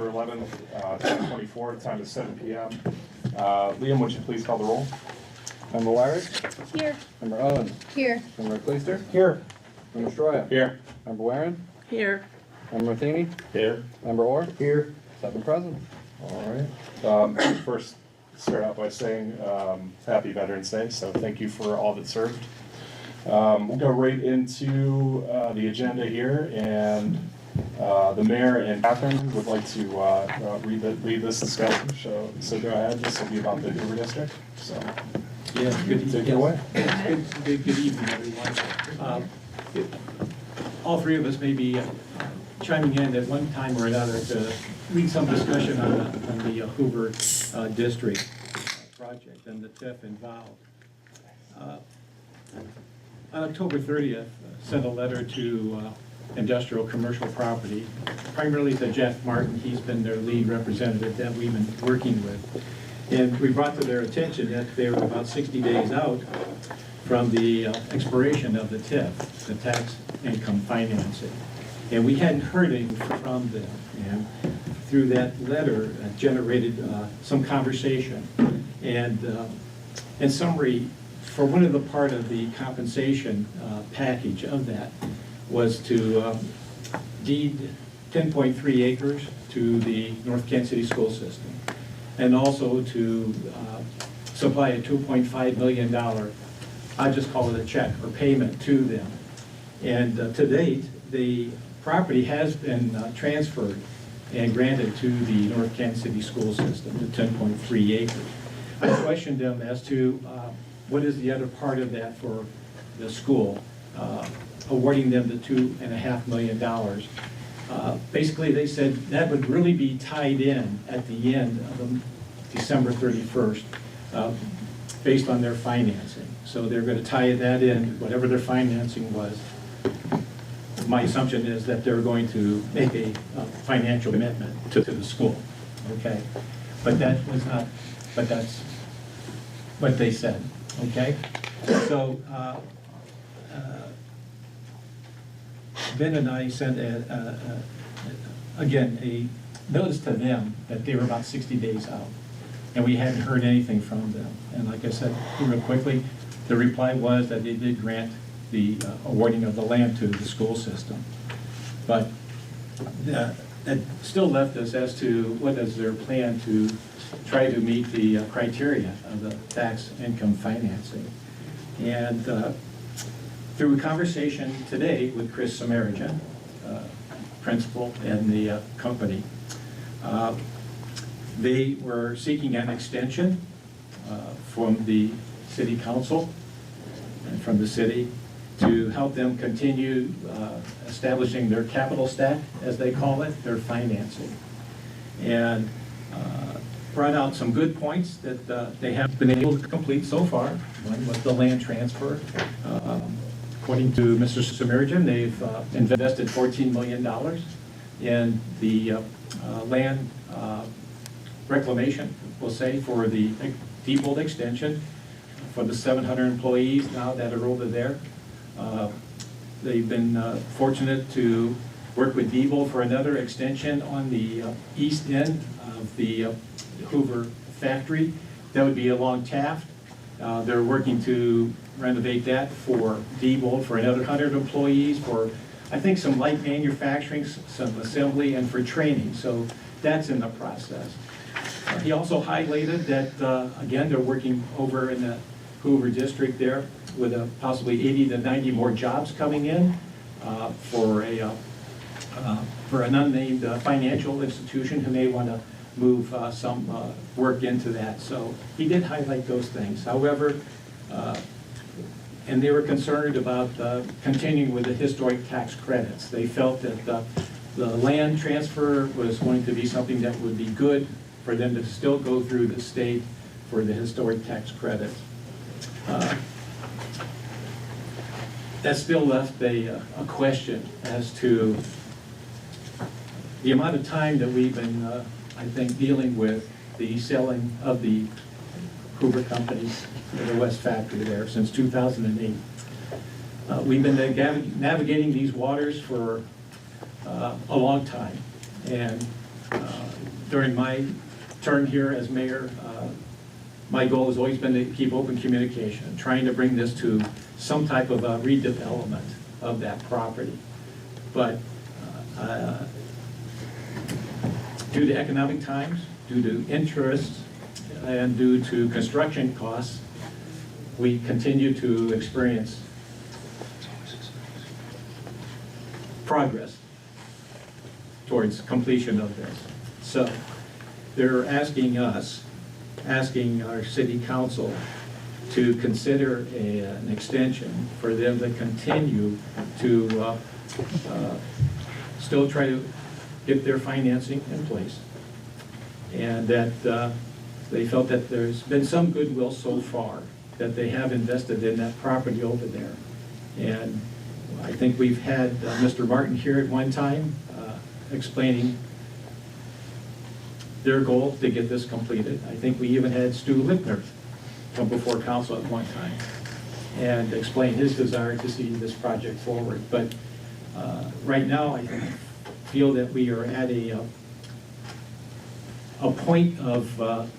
September 11th, 2024. Time is 7 p.m. Liam, would you please call the roll? Member Wyrick? Here. Member Owen? Here. Member Cleister? Here. Member Stroya? Here. Member Warren? Here. Member Matheny? Here. Member Orr? Here. 7 present. All right. First, start out by saying Happy Veterans Day. So thank you for all that served. We'll go right into the agenda here, and the mayor and Catherine would like to lead this discussion. So go ahead. This will be about the Hoover District. So Yes, good. take it away. Good evening, everyone. All three of us may be chiming in at one time or another to lead some discussion on the Hoover District project and the TIF involved. On October 30th, sent a letter to Industrial Commercial Property, primarily to Jeff Martin. He's been their lead representative that we've been working with. And we brought to their attention that they were about 60 days out from the expiration of the TIF, the tax income financing. And we hadn't heard anything from them. And through that letter, generated some conversation. And in summary, for one of the part of the compensation package of that was to deed 10.3 acres to the North Canton City School System, and also to supply a $2.5 million, I just call it a check or payment to them. And to date, the property has been transferred and granted to the North Canton City School System, the 10.3 acres. I questioned them as to what is the other part of that for the school, awarding them the $2.5 million. Basically, they said that would really be tied in at the end of December 31st, based on their financing. So they're going to tie that in, whatever their financing was. My assumption is that they're going to make a financial commitment to the school, okay? But that was not, but that's what they said, okay? So Ben and I sent, again, a notice to them that they were about 60 days out, and we hadn't heard anything from them. And like I said, real quickly, the reply was that they did grant the awarding of the land to the school system. But that still left us as to what is their plan to try to meet the criteria of the tax income financing. And through a conversation today with Chris Samaritan, principal in the company, they were seeking an extension from the City Council and from the city to help them continue establishing their capital stack, as they call it, their financing. And brought out some good points that they have been able to complete so far. One was the land transfer. According to Mr. Samaritan, they've invested $14 million in the land reclamation, we'll say, for the Diebold extension, for the 700 employees now that are over there. They've been fortunate to work with Diebold for another extension on the east end of the Hoover factory. That would be along Taft. They're working to renovate that for Diebold for another 100 employees, for I think some light manufacturing, some assembly, and for training. So that's in the process. He also highlighted that, again, they're working over in the Hoover district there with possibly 80 to 90 more jobs coming in for an unnamed financial institution who may want to move some work into that. So he did highlight those things. However, and they were concerned about continuing with the historic tax credits. They felt that the land transfer was going to be something that would be good for them to still go through the state for the historic tax credits. That still left a question as to the amount of time that we've been, I think, dealing with the selling of the Hoover companies, the West factory there, since 2008. We've been navigating these waters for a long time, and during my term here as mayor, my goal has always been to keep open communication, trying to bring this to some type of a redevelopment of that property. But due to economic times, due to interest, and due to construction costs, we continue to experience progress towards completion of this. So they're asking us, asking our city council to consider an extension for them to continue to still try to get their financing in place. And that they felt that there's been some goodwill so far that they have invested in that property over there. And I think we've had Mr. Martin here at one time explaining their goal to get this completed. I think we even had Stu Lippner come before council at one time and explain his desire to see this project forward. But right now, I feel that we are at a point of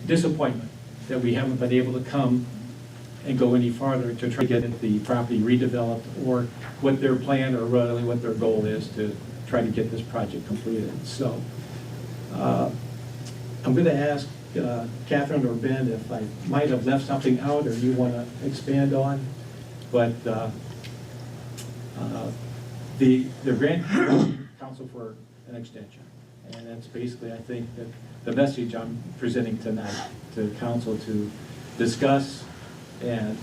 disappointment that we haven't been able to come and go any farther to try to get the property redeveloped, or what their plan or really what their goal is to try to get this project completed. So I'm going to ask Catherine or Ben if I might have left something out or you want to expand on, but the grant council for an extension. And that's basically, I think, that the message I'm presenting tonight to council to discuss. And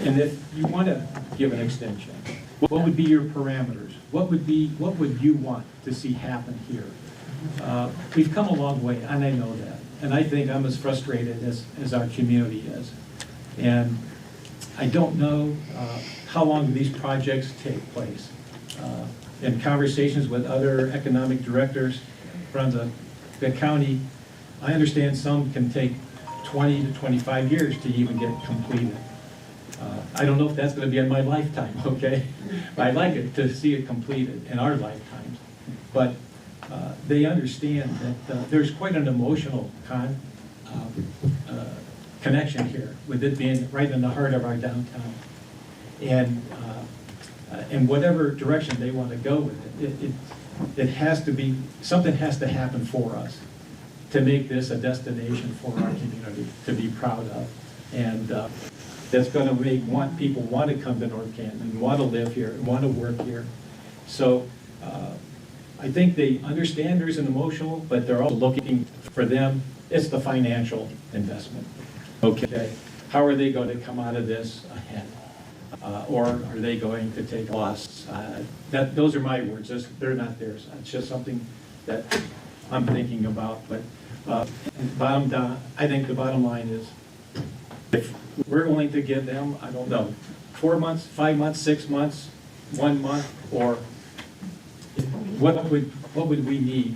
if you want to give an extension, what would be your parameters? What would you want to see happen here? We've come a long way, and I know that. And I think I'm as frustrated as our community is. And I don't know how long these projects take place. In conversations with other economic directors from the county, I understand some can take 20 to 25 years to even get completed. I don't know if that's going to be in my lifetime, okay? I'd like it to see it completed in our lifetimes. But they understand that there's quite an emotional connection here with it being right in the heart of our downtown. And whatever direction they want to go with it has to be, something has to happen for us to make this a destination for our community to be proud of. And that's going to make people want to come to North Canton, want to live here, want to work here. So I think they understand there's an emotional, but they're also looking for them, it's the financial investment. Okay, how are they going to come out of this ahead? Or are they going to take a loss? Those are my words, they're not theirs. It's just something that I'm thinking about. But I think the bottom line is, if we're willing to give them, I don't know, 4 months, 5 months, 6 months, 1 month, or what would we need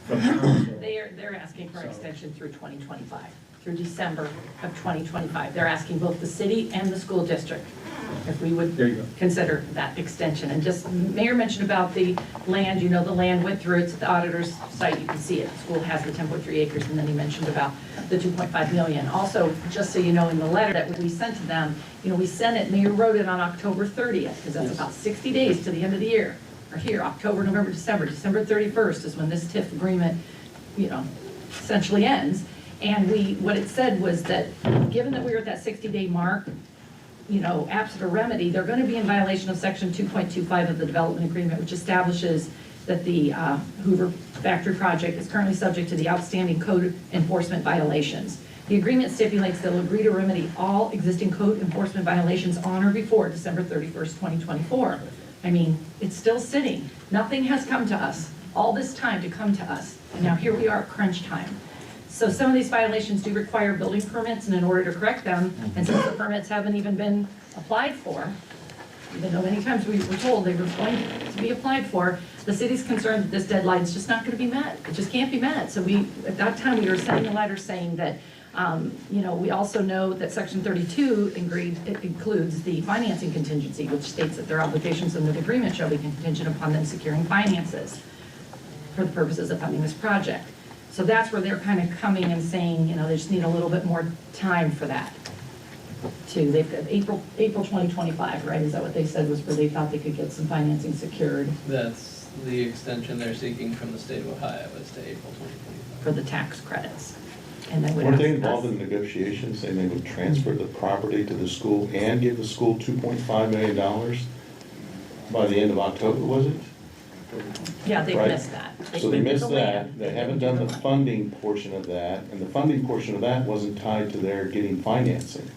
from council? They're asking for an extension through 2025, through December of 2025. They're asking both the city and the school district if we would consider that extension. And just, Mayor mentioned about the land, the land went through, it's at the auditor's site, you can see it. The school has the 10.3 acres, and then he mentioned about the 2.5 million. Also, just so you know, in the letter that we sent to them, we sent it, Mayor wrote it on October 30th, because that's about 60 days to the end of the year. Or here, October, November, December. December 31st is when this TIF agreement, essentially ends. And what it said was that, given that we were at that 60-day mark, absent a remedy, they're going to be in violation of section 2.25 of the development agreement, which establishes that the Hoover Factory project is currently subject to the outstanding code enforcement violations. The agreement stipulates they'll agree to remedy all existing code enforcement violations on or before December 31st, 2024. I mean, it's still sitting. Nothing has come to us, all this time to come to us. And now here we are at crunch time. So some of these violations do require building permits, and in order to correct them, and since the permits haven't even been applied for, even though many times we were told they were going to be applied for, the city's concerned that this deadline is just not going to be met. It just can't be met. So at that time, we were sending a letter saying that We also know that section 32 it includes the financing contingency, which states that their obligations under the agreement shall be contingent upon them securing finances for the purposes of funding this project. So that's where they're kind of coming and saying, they just need a little bit more time for that. They've got April 2025, right? Is that what they said was where they thought they could get some financing secured That's the extension they're seeking from the state of Ohio is to April 2025. for the tax credits? And then Weren't they involved in negotiations saying they would transfer the property to the school and give the school $2.5 million by the end of October, was it? Yeah, they Right. missed that. So they missed the land. that, they haven't done the funding portion of that, and the funding portion of that wasn't tied to their getting financing.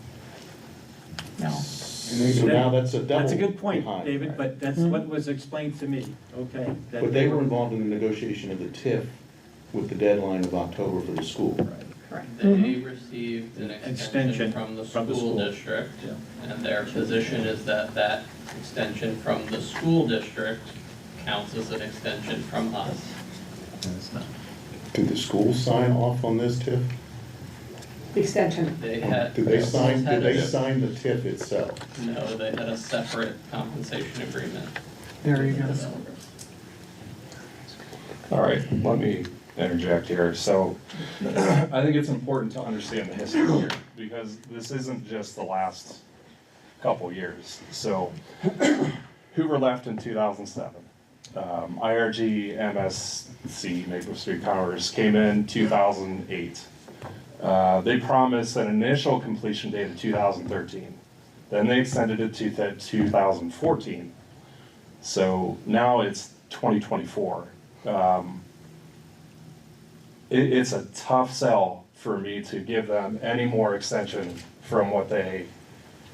No. So now that's a double That's a good point, behind. David, but that's what was explained to me, okay? that But they were involved in the negotiation of the TIF with the deadline of October for the school. Correct. They received an extension Extension from the from the school school. district, Yeah. and their position is that that extension from the school district counts as an extension from us. And it's not. Did the school sign off on this TIF? Extension. They had. Did they sign had the TIF itself? No, they had a separate compensation agreement. There you go. All right, let me interject here. So I think it's important to understand the history here, because this isn't just the last couple years. So Hoover left in 2007. IRG MSC, Maple Street Powers, came in 2008. They promised an initial completion date of 2013. Then they extended it to 2014. So now it's 2024. It's a tough sell for me to give them any more extension from what they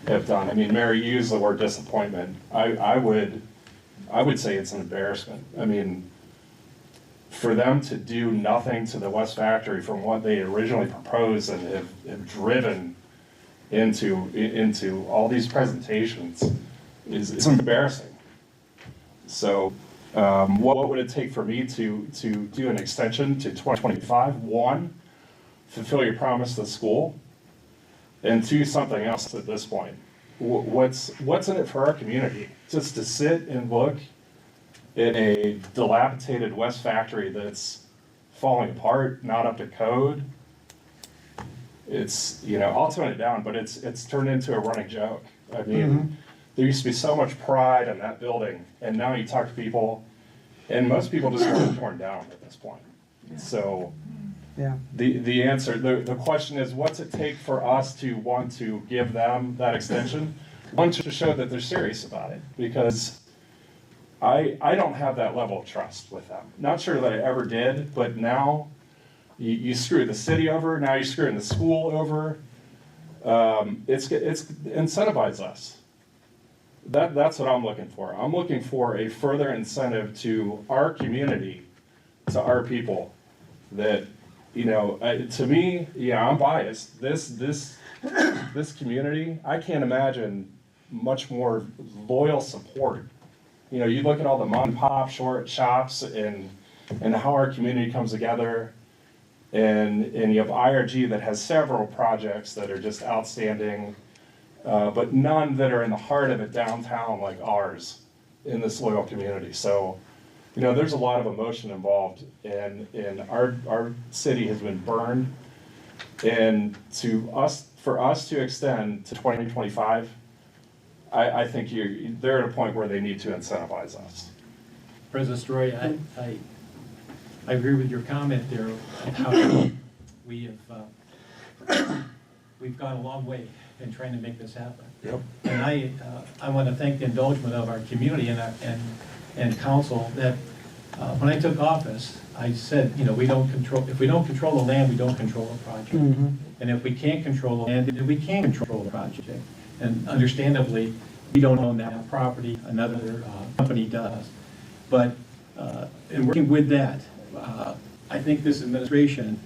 have done. I mean, Mary, you used the word disappointment. I would say it's an embarrassment. I mean, for them to do nothing to the West Factory from what they originally proposed and have driven into all these presentations is embarrassing. So what would it take for me to do an extension to 2025? One, fulfill your promise to the school, and two, something else at this point. What's in it for our community? Just to sit and look at a dilapidated West Factory that's falling apart, not up to code. It's, I'll tone it down, but it's turned into a running joke. I mean, there used to be so much pride in that building, and now you talk to people, and most people just want it torn down at this point. So Yeah. the answer, the question is, what's it take for us to want to give them that extension? One, to show that they're serious about it, because I don't have that level of trust with them. Not sure that I ever did, but now you screw the city over, now you're screwing the school over. It's incentivize us. That's what I'm looking for. I'm looking for a further incentive to our community, to our people, that, to me, I'm biased. This community, I can't imagine much more loyal support. You look at all the mom and pop short shops and how our community comes together, and you have IRG that has several projects that are just outstanding, but none that are in the heart of a downtown like ours in this loyal community. So, there's a lot of emotion involved, and our city has been burned, and for us to extend to 2025, I think they're at a point where they need to incentivize us. President Story, I agree with your comment there, on how we've gone a long way in trying to make this happen. Yep. And I want to thank the indulgence of our community and council that when I took office, I said, if we don't control the land, we don't control the project. And if we can't control the land, then we can't control the project. And understandably, we don't own that property, another company does. But in working with that, I think this administration,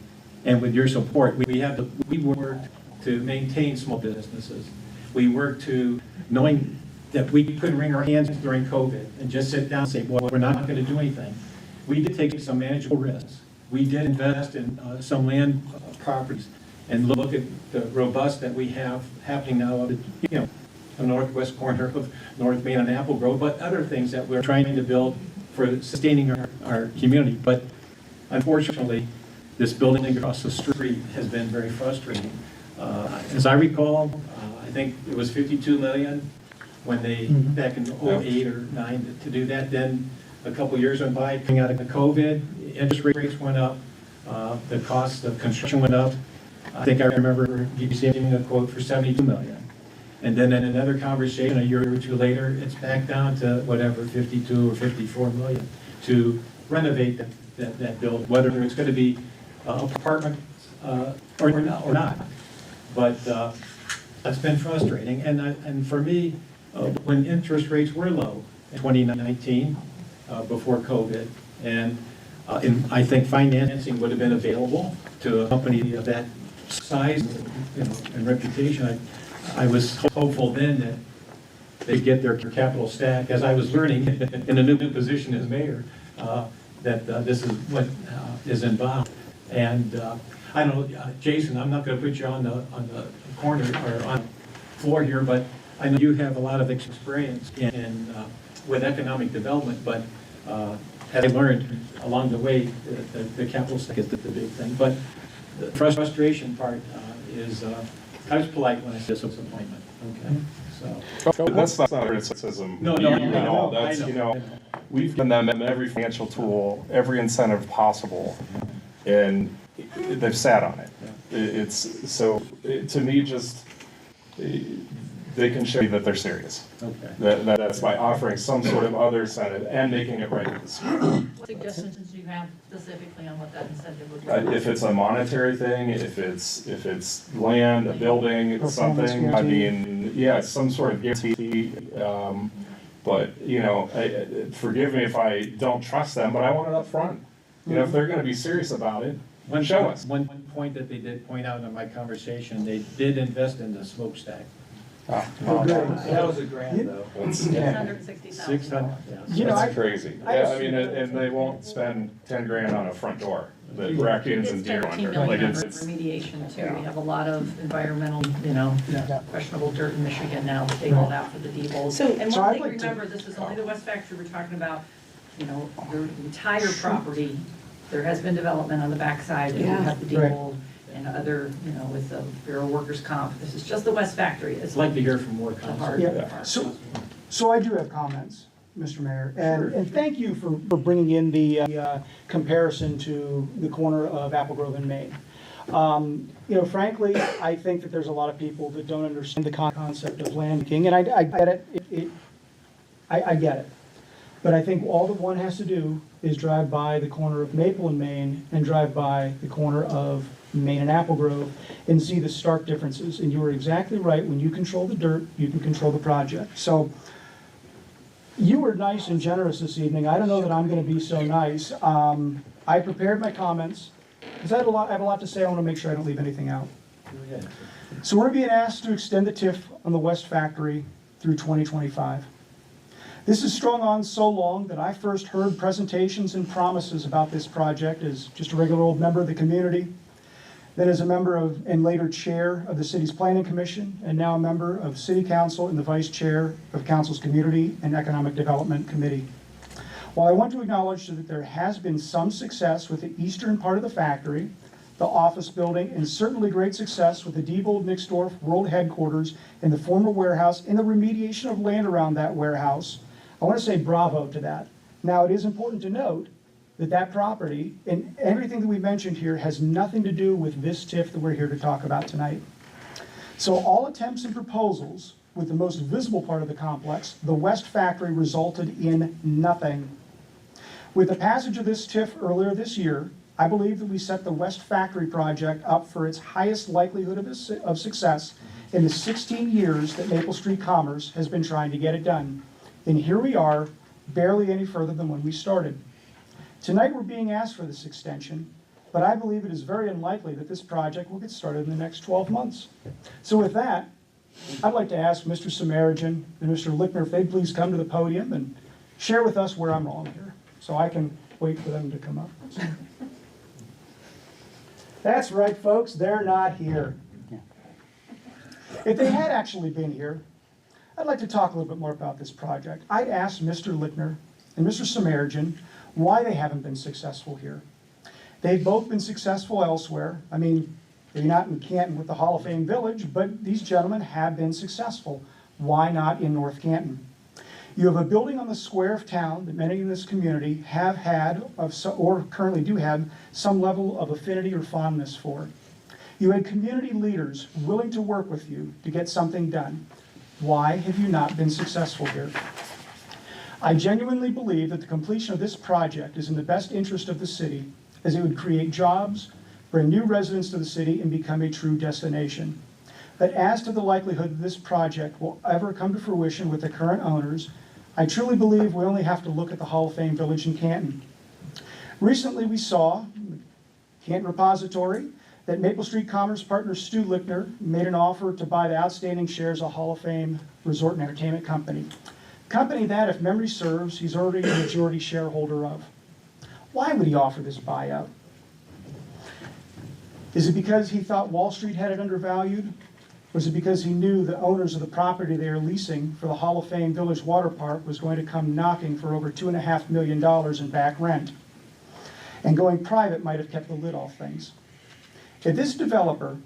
and with your support, we worked to maintain small businesses. We worked to, knowing that we couldn't wring our hands during COVID and just sit down and say, well, we're not going to do anything. We did take some manageable risks. We did invest in some land properties, and look at the robust that we have happening now, the northwest corner of North Main and Apple Grove, but other things that we're trying to build for sustaining our community. But unfortunately, this building across the street has been very frustrating. As I recall, I think it was 52 million when they, back in '08 or '09 to do that. Then a couple years went by, coming out of the COVID, interest rates went up, the cost of construction went up. I think I remember receiving a quote for 72 million. And then in another conversation, a year or two later, it's back down to whatever, 52 or 54 million to renovate that building, whether it's going to be apartments or not. But that's been frustrating. And for me, when interest rates were low in 2019, before COVID, and I think financing would have been available to a company of that size, and reputation. I was hopeful then that they'd get their capital stack, as I was learning in a new position as mayor, that this is what is involved. And I don't know, Jason, I'm not going to put you on the corner or on the floor here, but I know you have a lot of experience with economic development, but as I learned along the way, the capital stack is the big thing. But the frustration part is, I was polite when I said disappointment, okay? So That's not criticism. No, at all. That's, we've given them every financial tool, every incentive possible, and they've sat on it. To me, just, they can show you that they're serious. Okay. That's by offering some sort of other incentive and making it right with the school. What suggestions do you have specifically on what that incentive would be? If it's a monetary thing, if it's land, a building, Performance something, I guarantee. mean, yeah, some sort of guarantee. But, forgive me if I don't trust them, but I want it up front. If they're gonna be serious about it, show us. One point that they did point out in my conversation, they did invest in the smokestack. That was a grant, though. $660,000. 600, That's crazy. Yeah, I mean, and they won't spend 10 grand on a front door, the raccoons and deer $13 under. million Like, under it's, remediation too. We have a lot of environmental, Yeah. questionable dirt in Michigan now that they hauled out for the D-Bolt. So- And so one I'd thing, like to- remember, this is only the West Factory we're talking about, the entire property. There has been development on the backside, and we Yeah. have the Right. D-Bolt and other, with the Bureau of Workers' Comp. This is just the West Factory. It's I'd like to hear from more the council. hard Yeah. part. So I do have comments, Mr. Mayor, and thank you for bringing in the comparison to the corner of Apple Grove and Main. Frankly, I think that there's a lot of people that don't understand the concept of land king, and I get it. I get it. But I think all that one has to do is drive by the corner of Maple and Main and drive by the corner of Main and Apple Grove and see the stark differences. And you are exactly right. When you control the dirt, you can control the project. So you were nice and generous this evening. I don't know that I'm going to be so nice. I prepared my comments because I have a lot to say. I want to make sure I don't leave anything out. So we're being asked to extend the TIF on the West Factory through 2025. This has strung on so long that I first heard presentations and promises about this project as just a regular old member of the community, then as a member of and later chair of the city's planning commission, and now a member of City Council and the vice chair of Council's Community and Economic Development Committee. While I want to acknowledge that there has been some success with the eastern part of the factory, the office building, and certainly great success with the Diebold Nixdorf World Headquarters and the former warehouse and the remediation of land around that warehouse, I want to say bravo to that. Now, it is important to note that that property and everything that we mentioned here has nothing to do with this TIF that we're here to talk about tonight. So all attempts and proposals with the most visible part of the complex, the West Factory, resulted in nothing. With the passage of this TIF earlier this year, I believe that we set the West Factory project up for its highest likelihood of success in the 16 years that Maple Street Commerce has been trying to get it done. And here we are, barely any further than when we started. Tonight we're being asked for this extension, but I believe it is very unlikely that this project will get started in the next 12 months. So with that, I'd like to ask Mr. Samaritan and Mr. Lickner if they'd please come to the podium and share with us where I'm wrong here, so I can wait for them to come up. That's right, folks, they're not here. If they had actually been here, I'd like to talk a little bit more about this project. I'd ask Mr. Lichtner and Mr. Samaritan why they haven't been successful here. They've both been successful elsewhere. I mean, maybe not in Canton with the Hall of Fame Village, but these gentlemen have been successful. Why not in North Canton? You have a building on the square of town that many in this community have had, or currently do have, some level of affinity or fondness for. You had community leaders willing to work with you to get something done. Why have you not been successful here? I genuinely believe that the completion of this project is in the best interest of the city, as it would create jobs, bring new residents to the city, and become a true destination. But as to the likelihood that this project will ever come to fruition with the current owners, I truly believe we only have to look at the Hall of Fame Village in Canton. Recently we saw, Canton Repository, that Maple Street Commerce partner Stu Lichtner made an offer to buy the outstanding shares of Hall of Fame Resort and Entertainment Company. Company that, if memory serves, he's already a majority shareholder of. Why would he offer this buyout? Is it because he thought Wall Street had it undervalued? Or is it because he knew the owners of the property they are leasing for the Hall of Fame Village Water Park was going to come knocking for over $2.5 million in back rent? And going private might have kept the lid off things. If this developer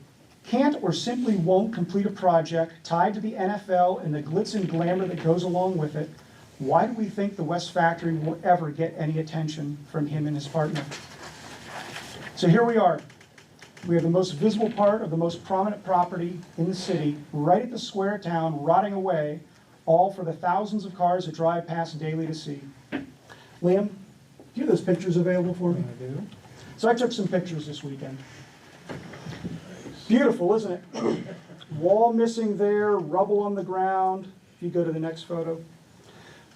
can't or simply won't complete a project tied to the NFL and the glitz and glamour that goes along with it, why do we think the West Factory will ever get any attention from him and his partner? So here we are. We have the most visible part of the most prominent property in the city, right at the square of town, rotting away, all for the thousands of cars that drive past daily to see. Liam, do you have those pictures available for me? I do. So I took some pictures this weekend. Beautiful, isn't it? Wall missing there, rubble on the ground. If you go to the next photo.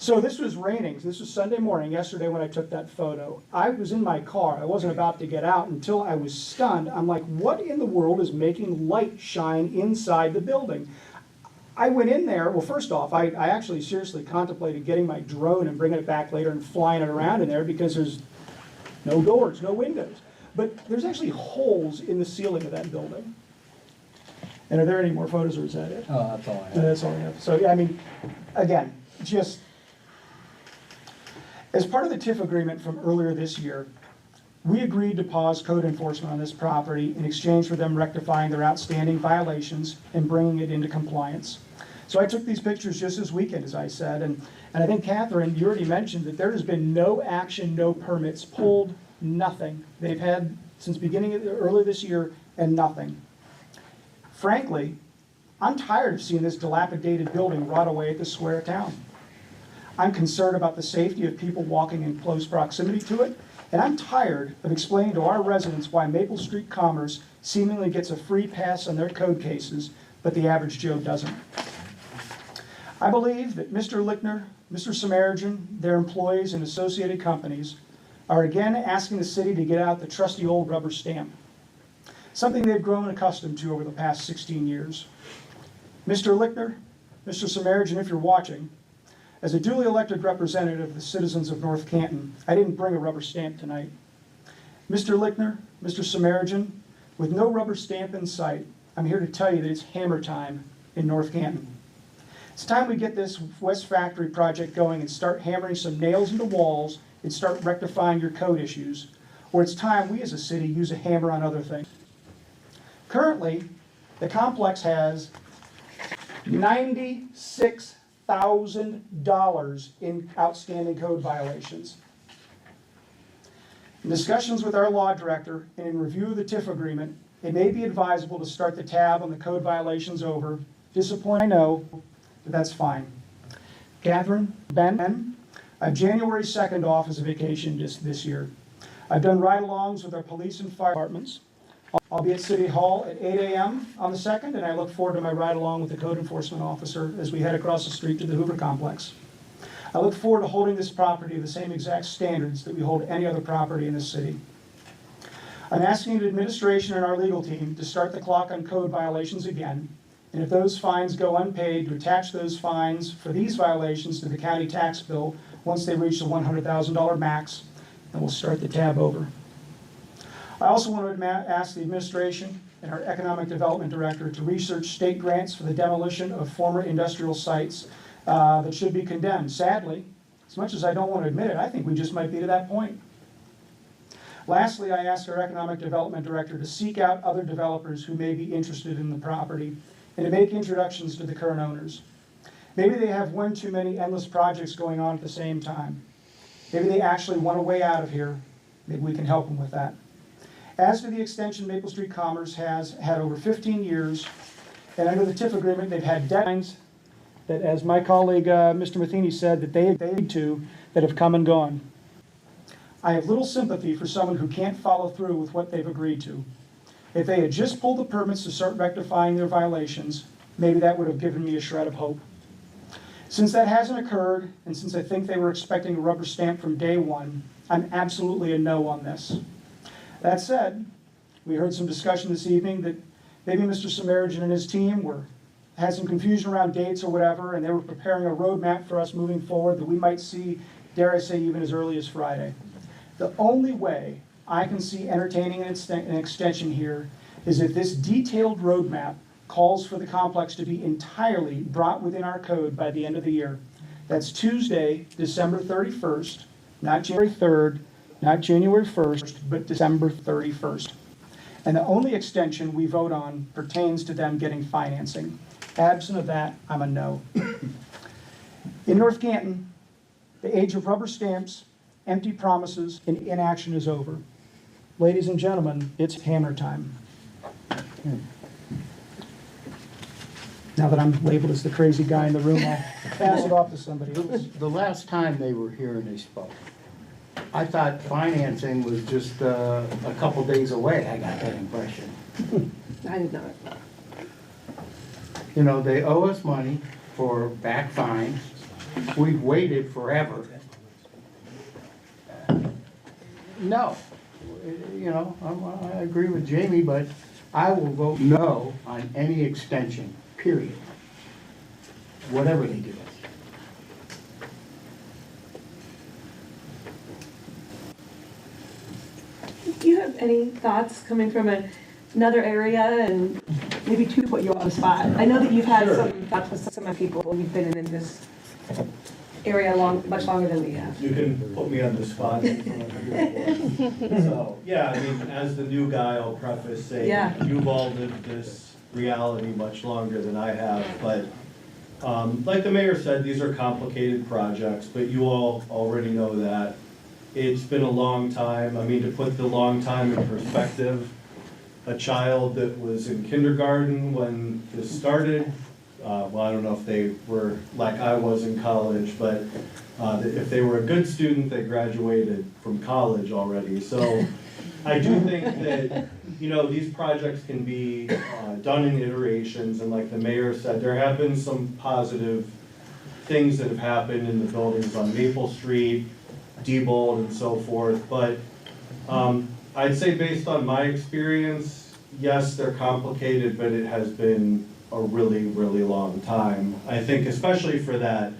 So this was raining. This was Sunday morning, yesterday when I took that photo. I was in my car. I wasn't about to get out until I was stunned. I'm like, what in the world is making light shine inside the building? I went in there. Well, first off, I actually seriously contemplated getting my drone and bringing it back later and flying it around in there because there's no doors, no windows. But there's actually holes in the ceiling of that building. And are there any more photos, or is that it? Oh, that's all I have. That's all I have. So, yeah, I mean, again, just as part of the TIF agreement from earlier this year, we agreed to pause code enforcement on this property in exchange for them rectifying their outstanding violations and bringing it into compliance. So I took these pictures just this weekend, as I said, and I think, Catherine, you already mentioned that there has been no action, no permits pulled, nothing. They've had since beginning of earlier this year and nothing. Frankly, I'm tired of seeing this dilapidated building rot away at the square of town. I'm concerned about the safety of people walking in close proximity to it, and I'm tired of explaining to our residents why Maple Street Commerce seemingly gets a free pass on their code cases, but the average Joe doesn't. I believe that Mr. Lichtner, Mr. Samaritan, their employees, and associated companies are again asking the city to get out the trusty old rubber stamp, something they've grown accustomed to over the past 16 years. Mr. Lichtner, Mr. Samaritan, if you're watching, as a duly elected representative of the citizens of North Canton, I didn't bring a rubber stamp tonight. Mr. Lichtner, Mr. Samaritan, with no rubber stamp in sight, I'm here to tell you that it's hammer time in North Canton. It's time we get this West Factory project going and start hammering some nails into walls and start rectifying your code issues, or it's time we as a city use a hammer on other things. Currently, the complex has $96,000 in outstanding code violations. In discussions with our law director and in review of the TIF agreement, it may be advisable to start the tab on the code violations over. Disappointing, I know, but that's fine. Catherine, Ben, I have January 2nd off as a vacation this year. I've done ride-alongs with our police and fire departments. I'll be at City Hall at 8 a.m. on the 2nd, and I look forward to my ride-along with the code enforcement officer as we head across the street to the Hoover Complex. I look forward to holding this property to the same exact standards that we hold any other property in this city. I'm asking the administration and our legal team to start the clock on code violations again, and if those fines go unpaid, to attach those fines for these violations to the county tax bill once they reach the $100,000 max, and we'll start the tab over. I also want to ask the administration and our economic development director to research state grants for the demolition of former industrial sites that should be condemned. Sadly, as much as I don't want to admit it, I think we just might be to that point. Lastly, I ask our economic development director to seek out other developers who may be interested in the property and to make introductions to the current owners. Maybe they have one too many endless projects going on at the same time. Maybe they actually want a way out of here. Maybe we can help them with that. As for the extension, Maple Street Commerce has had over 15 years, and under the TIF agreement, they've had deadlines that, as my colleague Mr. Matheny said, that they agreed to that have come and gone. I have little sympathy for someone who can't follow through with what they've agreed to. If they had just pulled the permits to start rectifying their violations, maybe that would have given me a shred of hope. Since that hasn't occurred, and since I think they were expecting a rubber stamp from day one, I'm absolutely a no on this. That said, we heard some discussion this evening that maybe Mr. Samarijan and his team had some confusion around dates or whatever, and they were preparing a roadmap for us moving forward that we might see, dare I say, even as early as Friday. The only way I can see entertaining an extension here is if this detailed roadmap calls for the complex to be entirely brought within our code by the end of the year. That's Tuesday, December 31st, not January 3rd, not January 1st, but December 31st. And the only extension we vote on pertains to them getting financing. Absent of that, I'm a no. In North Canton, the age of rubber stamps, empty promises, and inaction is over. Ladies and gentlemen, it's hammer time. Now that I'm labeled as the crazy guy in the room, I'll pass it off to somebody else. The last time they were here and they spoke, I thought financing was just a couple days away. I got that impression. I did not. You know, they owe us money for back fines. We've waited forever. No, you know, I agree with Jamie, but I will vote no on any extension, period. Whatever they give us. Do you have any thoughts coming from another area and maybe to put you on the spot? I know that you've had some thoughts with some of the people who've been in this area much longer than we have. You can put me on the spot. So, yeah, I mean, as the new guy, I'll preface saying, Yeah. you've all lived this reality much longer than I have, but like the mayor said, these are complicated projects, but you all already know that. It's been a long time. I mean, to put the long time in perspective, a child that was in kindergarten when this started, well, I don't know if they were like I was in college, but if they were a good student, they graduated from college already. So I do think that, you know, these projects can be done in iterations, and like the mayor said, there have been some positive things that have happened in the buildings on Maple Street, Diebold and so forth, but I'd say based on my experience, yes, they're complicated, but it has been a really, really long time. I think especially for that,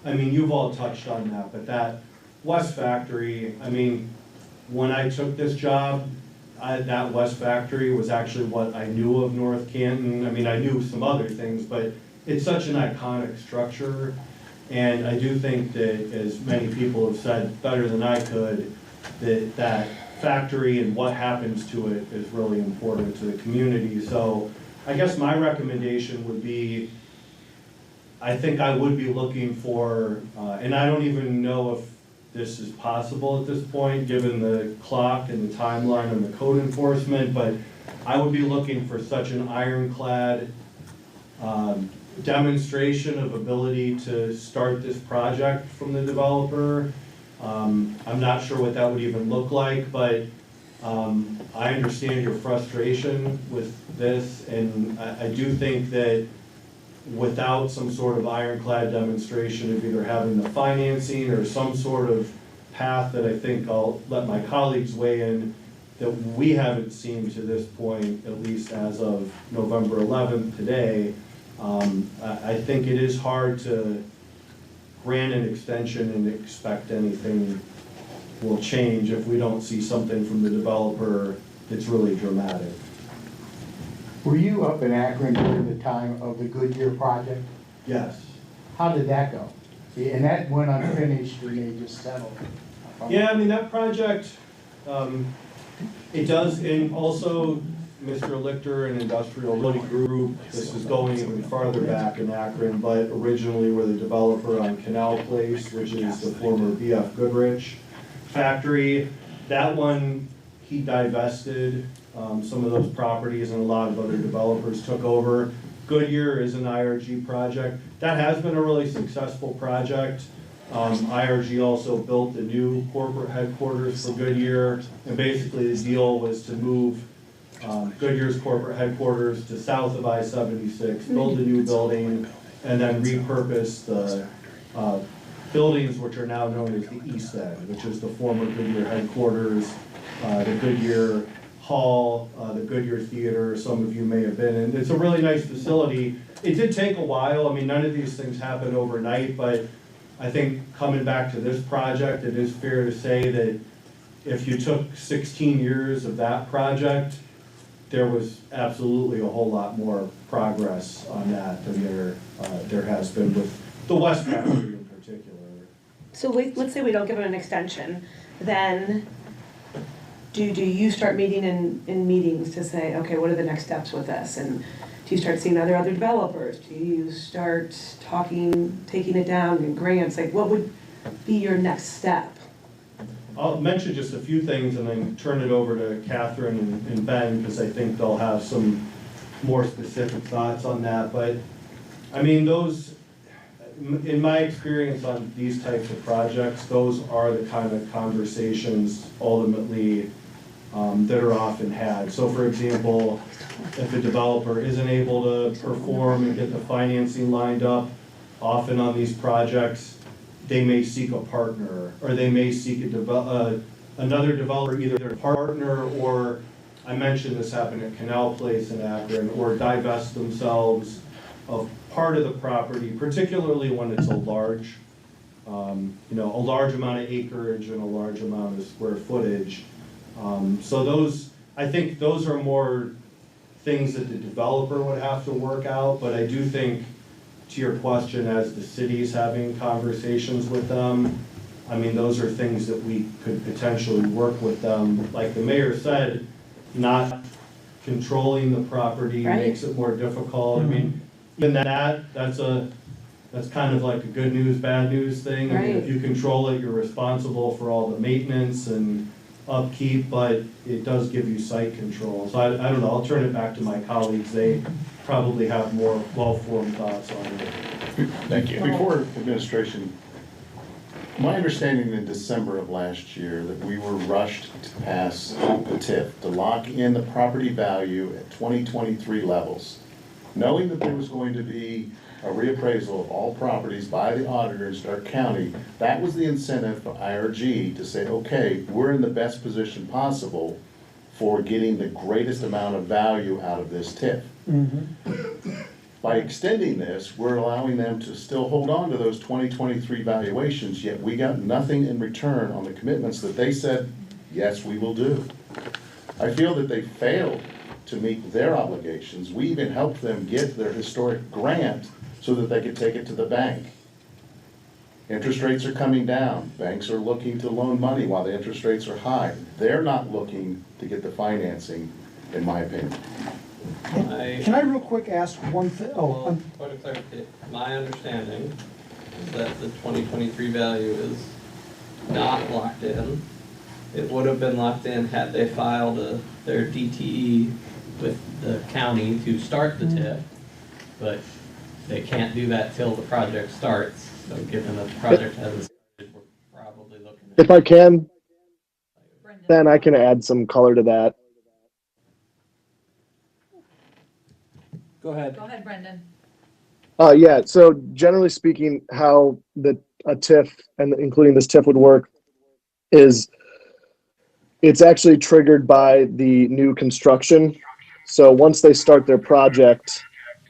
I mean, you've all touched on that, but that West Factory, I mean, when I took this job, that West Factory was actually what I knew of North Canton. I mean, I knew some other things, but it's such an iconic structure. And I do think that, as many people have said better than I could, that that factory and what happens to it is really important to the community. So I guess my recommendation would be, I think I would be looking for, and I don't even know if this is possible at this point, given the clock and the timeline and the code enforcement, but I would be looking for such an ironclad demonstration of ability to start this project from the developer. I'm not sure what that would even look like, but I understand your frustration with this, and I do think that without some sort of ironclad demonstration of either having the financing or some sort of path that I think I'll let my colleagues weigh in, that we haven't seen to this point, at least as of November 11th today, I think it is hard to grant an extension and expect anything will change if we don't see something from the developer it's really dramatic. Were you up in Akron during the time of the Goodyear project? Yes. How did that go? And that went unfinished and they just settled. Yeah, I mean, that project, it does, and also Mr. Lichter and Industrial Realty Group, this is going even farther back in Akron, but originally were the developer on Canal Place, which is the former BF Goodrich factory. That one, he divested some of those properties and a lot of other developers took over. Goodyear is an IRG project. That has been a really successful project. IRG also built the new corporate headquarters for Goodyear, and basically the deal was to move Goodyear's corporate headquarters to south of I-76, build a new building, and then repurpose the buildings which are now known as the East End, which is the former Goodyear headquarters, the Goodyear Hall, the Goodyear Theater, some of you may have been in. It's a really nice facility. It did take a while. I mean, none of these things happen overnight, but I think coming back to this project, it is fair to say that if you took 16 years of that project, there was absolutely a whole lot more progress on that than there has been with the West Factory in particular. So let's say we don't give it an extension, then do you start meeting in meetings to say, okay, what are the next steps with this? And do you start seeing other developers? Do you start taking it down in grants? Like, what would be your next step? I'll mention just a few things and then turn it over to Catherine and Ben, because I think they'll have some more specific thoughts on that. But, I mean, those, in my experience on these types of projects, those are the kind of conversations ultimately that are often had. So for example, if a developer isn't able to perform and get the financing lined up, often on these projects, they may seek a partner, or they may seek another developer, either a partner, or I mentioned this happened at Canal Place in Akron, or divest themselves of part of the property, particularly when it's a large, a large amount of acreage and a large amount of square footage. So those, I think those are more things that the developer would have to work out, but I do think, to your question, as the city's having conversations with them, I mean, those are things that we could potentially work with them. Like the mayor said, not controlling the property Right. makes it more difficult. I mean, even that's kind of like a good news, bad news thing. I mean, if Right. you control it, you're responsible for all the maintenance and upkeep, but it does give you site control. So I don't know, I'll turn it back to my colleagues. They probably have more well-formed thoughts on it. Thank you. Before administration, my understanding in December of last year that we were rushed to pass the TIF to lock in the property value at 2023 levels, knowing that there was going to be a reappraisal of all properties by the auditor in Stark County. That was the incentive for IRG to say, okay, we're in the best position possible for getting the greatest amount of value out of this TIF. By extending this, we're allowing them to still hold on to those 2023 valuations, yet we got nothing in return on the commitments that they said, yes, we will do. I feel that they failed to meet their obligations. We even helped them get their historic grant so that they could take it to the bank. Interest rates are coming down. Banks are looking to loan money while the interest rates are high. They're not looking to get the financing, in my opinion. Can I real quick ask one thing? Well, point of clarification, my understanding is that the 2023 value is not locked in. It would have been locked in had they filed their DTE with the county to start the TIF, but they can't do that till the project starts. So given that the project hasn't started, we're probably looking at. If I can, Brendan. then I can add some color to that. Go ahead. Go ahead, Brendan. Yeah, so generally speaking, how a TIF, and including this TIF would work, is it's actually triggered by the new construction. So once they start their project,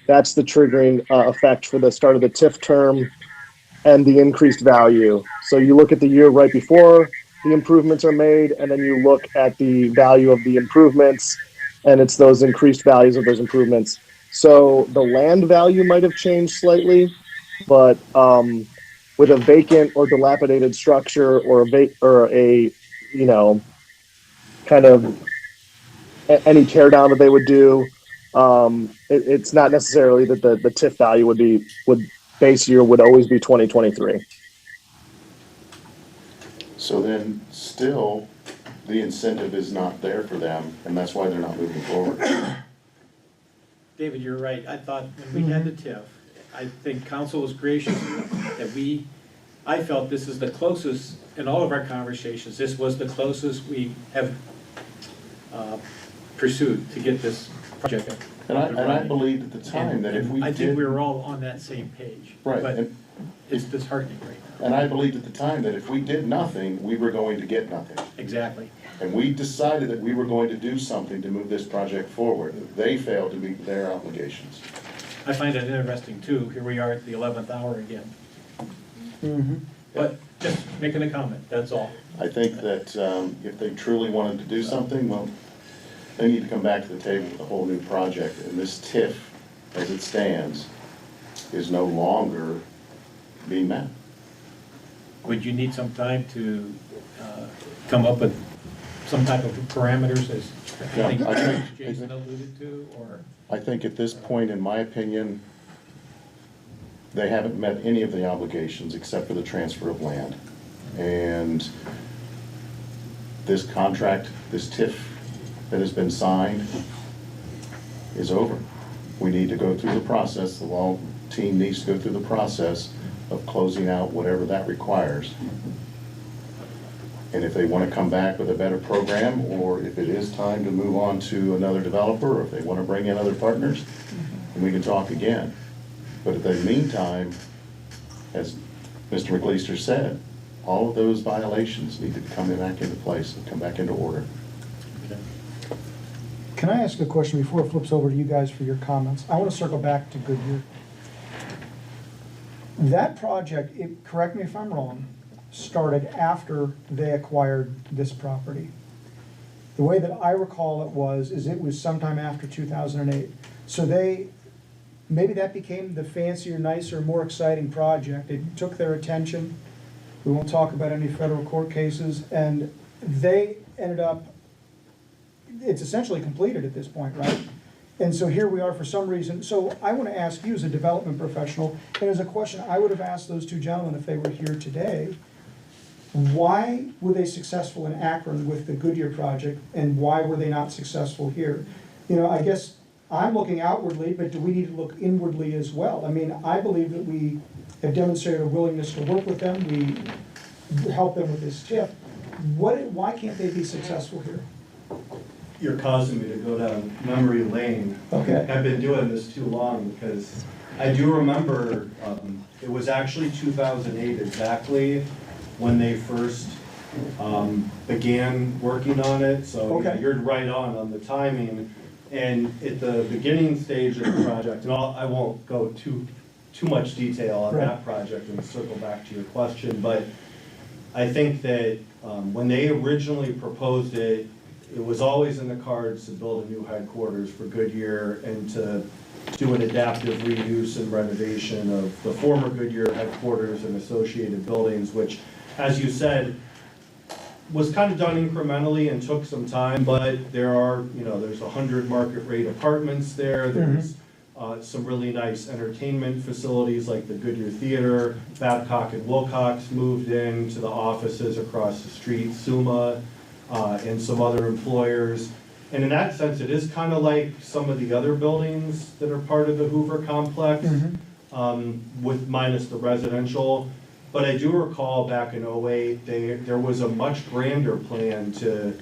that's the triggering effect for the start of the TIF term and the increased value. So you look at the year right before, the improvements are made, and then you look at the value of the improvements, and it's those increased values of those improvements. So the land value might have changed slightly, but with a vacant or dilapidated structure or a you know kind of any tear down that they would do, it's not necessarily that the TIF value would base year would always be 2023. So then, still, the incentive is not there for them, and that's why they're not moving forward. David, you're right. I thought when we had the TIF, I think council was gracious that I felt this is the closest, in all of our conversations, this was the closest we have pursued to get this project. And I believed at the time that if we did. I think we were all on that same page. Right, But and- it's disheartening right now. And I believed at the time that if we did nothing, we were going to get nothing. Exactly. And we decided that we were going to do something to move this project forward. They failed to meet their obligations. I find it interesting too. Here we are at the 11th hour again. But just making a comment, that's all. I think that if they truly wanted to do something, well, they need to come back to the table with a whole new project. And this TIF, as it stands, is no longer being met. Would you need some time to come up with some type of parameters as Yeah, I think I think- Jason alluded to, or? I think at this point, in my opinion, they haven't met any of the obligations except for the transfer of land. And this contract, this TIF that has been signed is over. We need to go through the process, the law team needs to go through the process of closing out whatever that requires. And if they want to come back with a better program, or if it is time to move on to another developer, or if they want to bring in other partners, then we can talk again. But in the meantime, as Mr. McLeister said, all of those violations need to come back into place and come back into order. Can I ask a question before it flips over to you guys for your comments? I want to circle back to Goodyear. That project, correct me if I'm wrong, started after they acquired this property. The way that I recall it was sometime after 2008. So maybe that became the fancier, nicer, more exciting project. It took their attention. We won't talk about any federal court cases, and they ended up, it's essentially completed at this point, right? And so here we are for some reason. So I want to ask you as a development professional, and as a question I would have asked those two gentlemen if they were here today, why were they successful in Akron with the Goodyear project, and why were they not successful here? You know, I guess I'm looking outwardly, but do we need to look inwardly as well? I mean, I believe that we have demonstrated a willingness to work with them. We help them with this TIF. Why can't they be successful here? You're causing me to go down memory lane. Okay. I've been doing this too long because I do remember, it was actually 2008 exactly when they first began working on it. So Okay. you're right on the timing. And at the beginning stage of the project, and I won't go too much detail on that project and circle back to your question, but I think that when they originally proposed it, it was always in the cards to build a new headquarters for Goodyear and to do an adaptive reuse and renovation of the former Goodyear headquarters and associated buildings, which, as you said, was kind of done incrementally and took some time, but there's 100 market rate apartments there. There's some really nice entertainment facilities like the Goodyear Theater. Babcock and Wilcox moved into the offices across the street, SUMA, and some other employers. And in that sense, it is kind of like some of the other buildings that are part of the Hoover complex, with minus the residential. But I do recall back in '08, there was a much grander plan to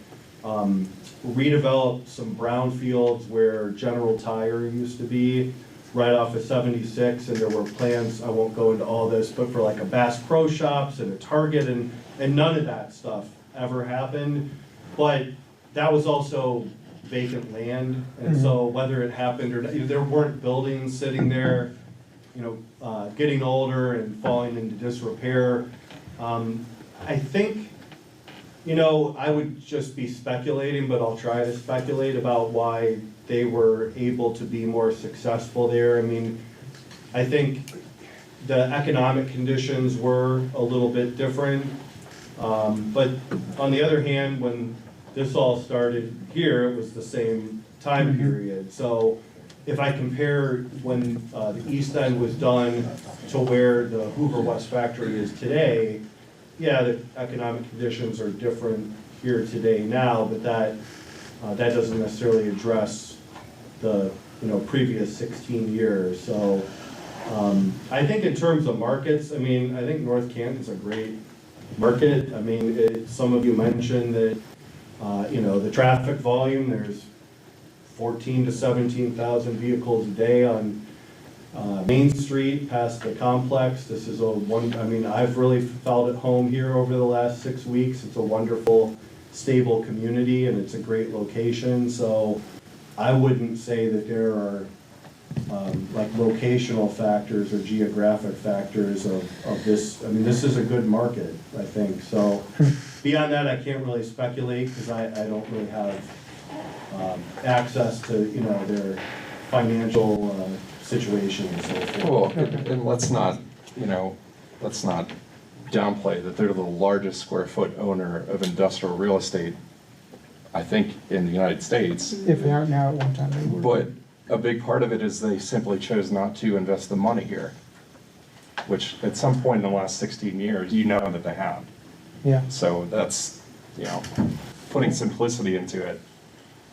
redevelop some brownfields where General Tire used to be, right off of 76, and there were plans, I won't go into all this, but for like a Bass Pro Shops and a Target, and none of that stuff ever happened. But that was also vacant land, and so whether it happened or not, there weren't buildings sitting there, getting older and falling into disrepair. I think You know, I would just be speculating, but I'll try to speculate about why they were able to be more successful there. I mean, I think the economic conditions were a little bit different. But on the other hand, when this all started here, it was the same time period. So if I compare when the East End was done to where the Hoover West factory is today, yeah, the economic conditions are different here today now, but that doesn't necessarily address the, previous 16 years. So I think in terms of markets, I mean, I think North Canton's a great market. I mean, some of you mentioned that, the traffic volume, there's 14 to 17,000 vehicles a day on Main Street past the complex. This is I've really felt at home here over the last 6 weeks. It's a wonderful, stable community, and it's a great location. So I wouldn't say that there are like locational factors or geographic factors of this. I mean, this is a good market, I think. So beyond that, I can't really speculate because I don't really have access to, their financial situation and so forth. Well, and let's not downplay that they're the largest square foot owner of industrial real estate, I think, in the United States. If they aren't now, at one time they were. But a big part of it is they simply chose not to invest the money here, which at some point in the last 16 years, that they have. Yeah. So that's, putting simplicity into it.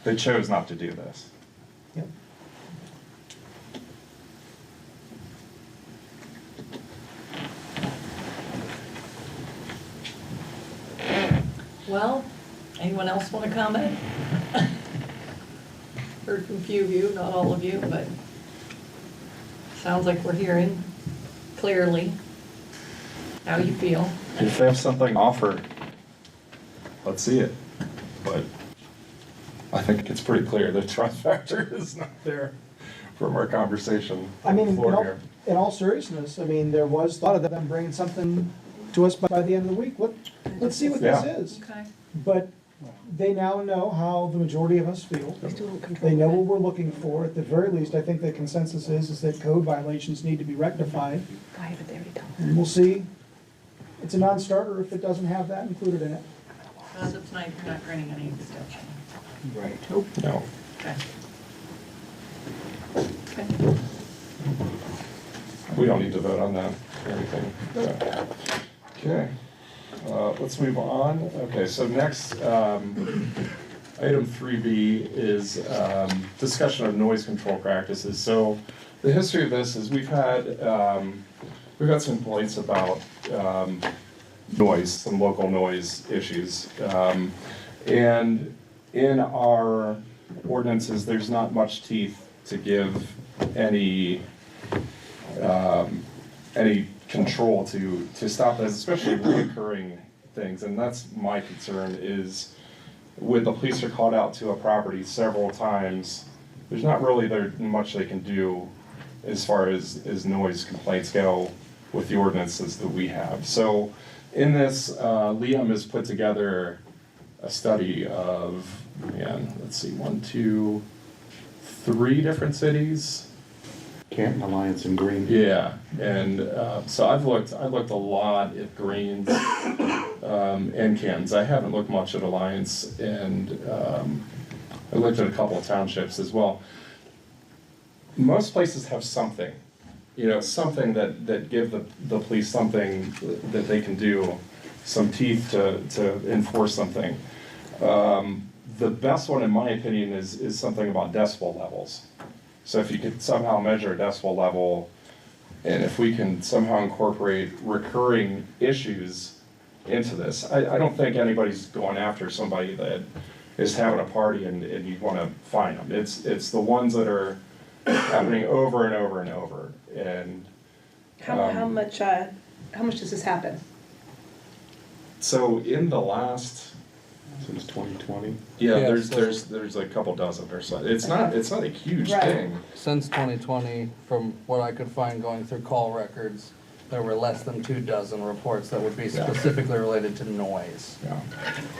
They chose not to do this. Yep. Well, anyone else want to comment? Heard from a few of you, not all of you, but sounds like we're hearing clearly how you feel. If they have something to offer, let's see it. But I think it's pretty clear the trust factor is not there from our conversation. I mean, before here. in all seriousness, I mean, there was thought of them bringing something to us by the end of the week. Let's see what this is. Okay. But they now know how the majority of us feel. They know what we're looking for. At the very least, I think the consensus is that code violations need to be rectified. And we'll see. It's a non-starter if it doesn't have that included in it. As of tonight, you're not granting any extension. Right. No. Okay. Okay. We don't need to vote on that or anything. So, okay, let's move on. Okay, so next, item 3B is discussion of noise control practices. So the history of this is we've had some complaints about noise, some local noise issues. And in our ordinances, there's not much teeth to give any control to stop this, especially recurring things. And that's my concern is when the police are called out to a property several times, there's not really much they can do as far as noise complaints go with the ordinances that we have. So in this, Liam has put together a study of, let's see, 1, 2, 3 different cities. Canton, Alliance, and Green. Yeah, and so I looked a lot at Greens and Cantons. I haven't looked much at Alliance, and I looked at a couple of townships as well. Most places have something, something that give the police something that they can do, some teeth to enforce something. The best one, in my opinion, is something about decibel levels. So if you could somehow measure a decibel level, and if we can somehow incorporate recurring issues into this, I don't think anybody's going after somebody that is having a party and you want to fine them. It's the ones that are happening over and over and over. And How much does this happen? so in the last, Since 2020. there's a couple dozen or so. It's not a huge Right. thing. Since 2020, from what I could find going through call records, there were less than 24 reports that would be Yeah. specifically related to noise. Yeah.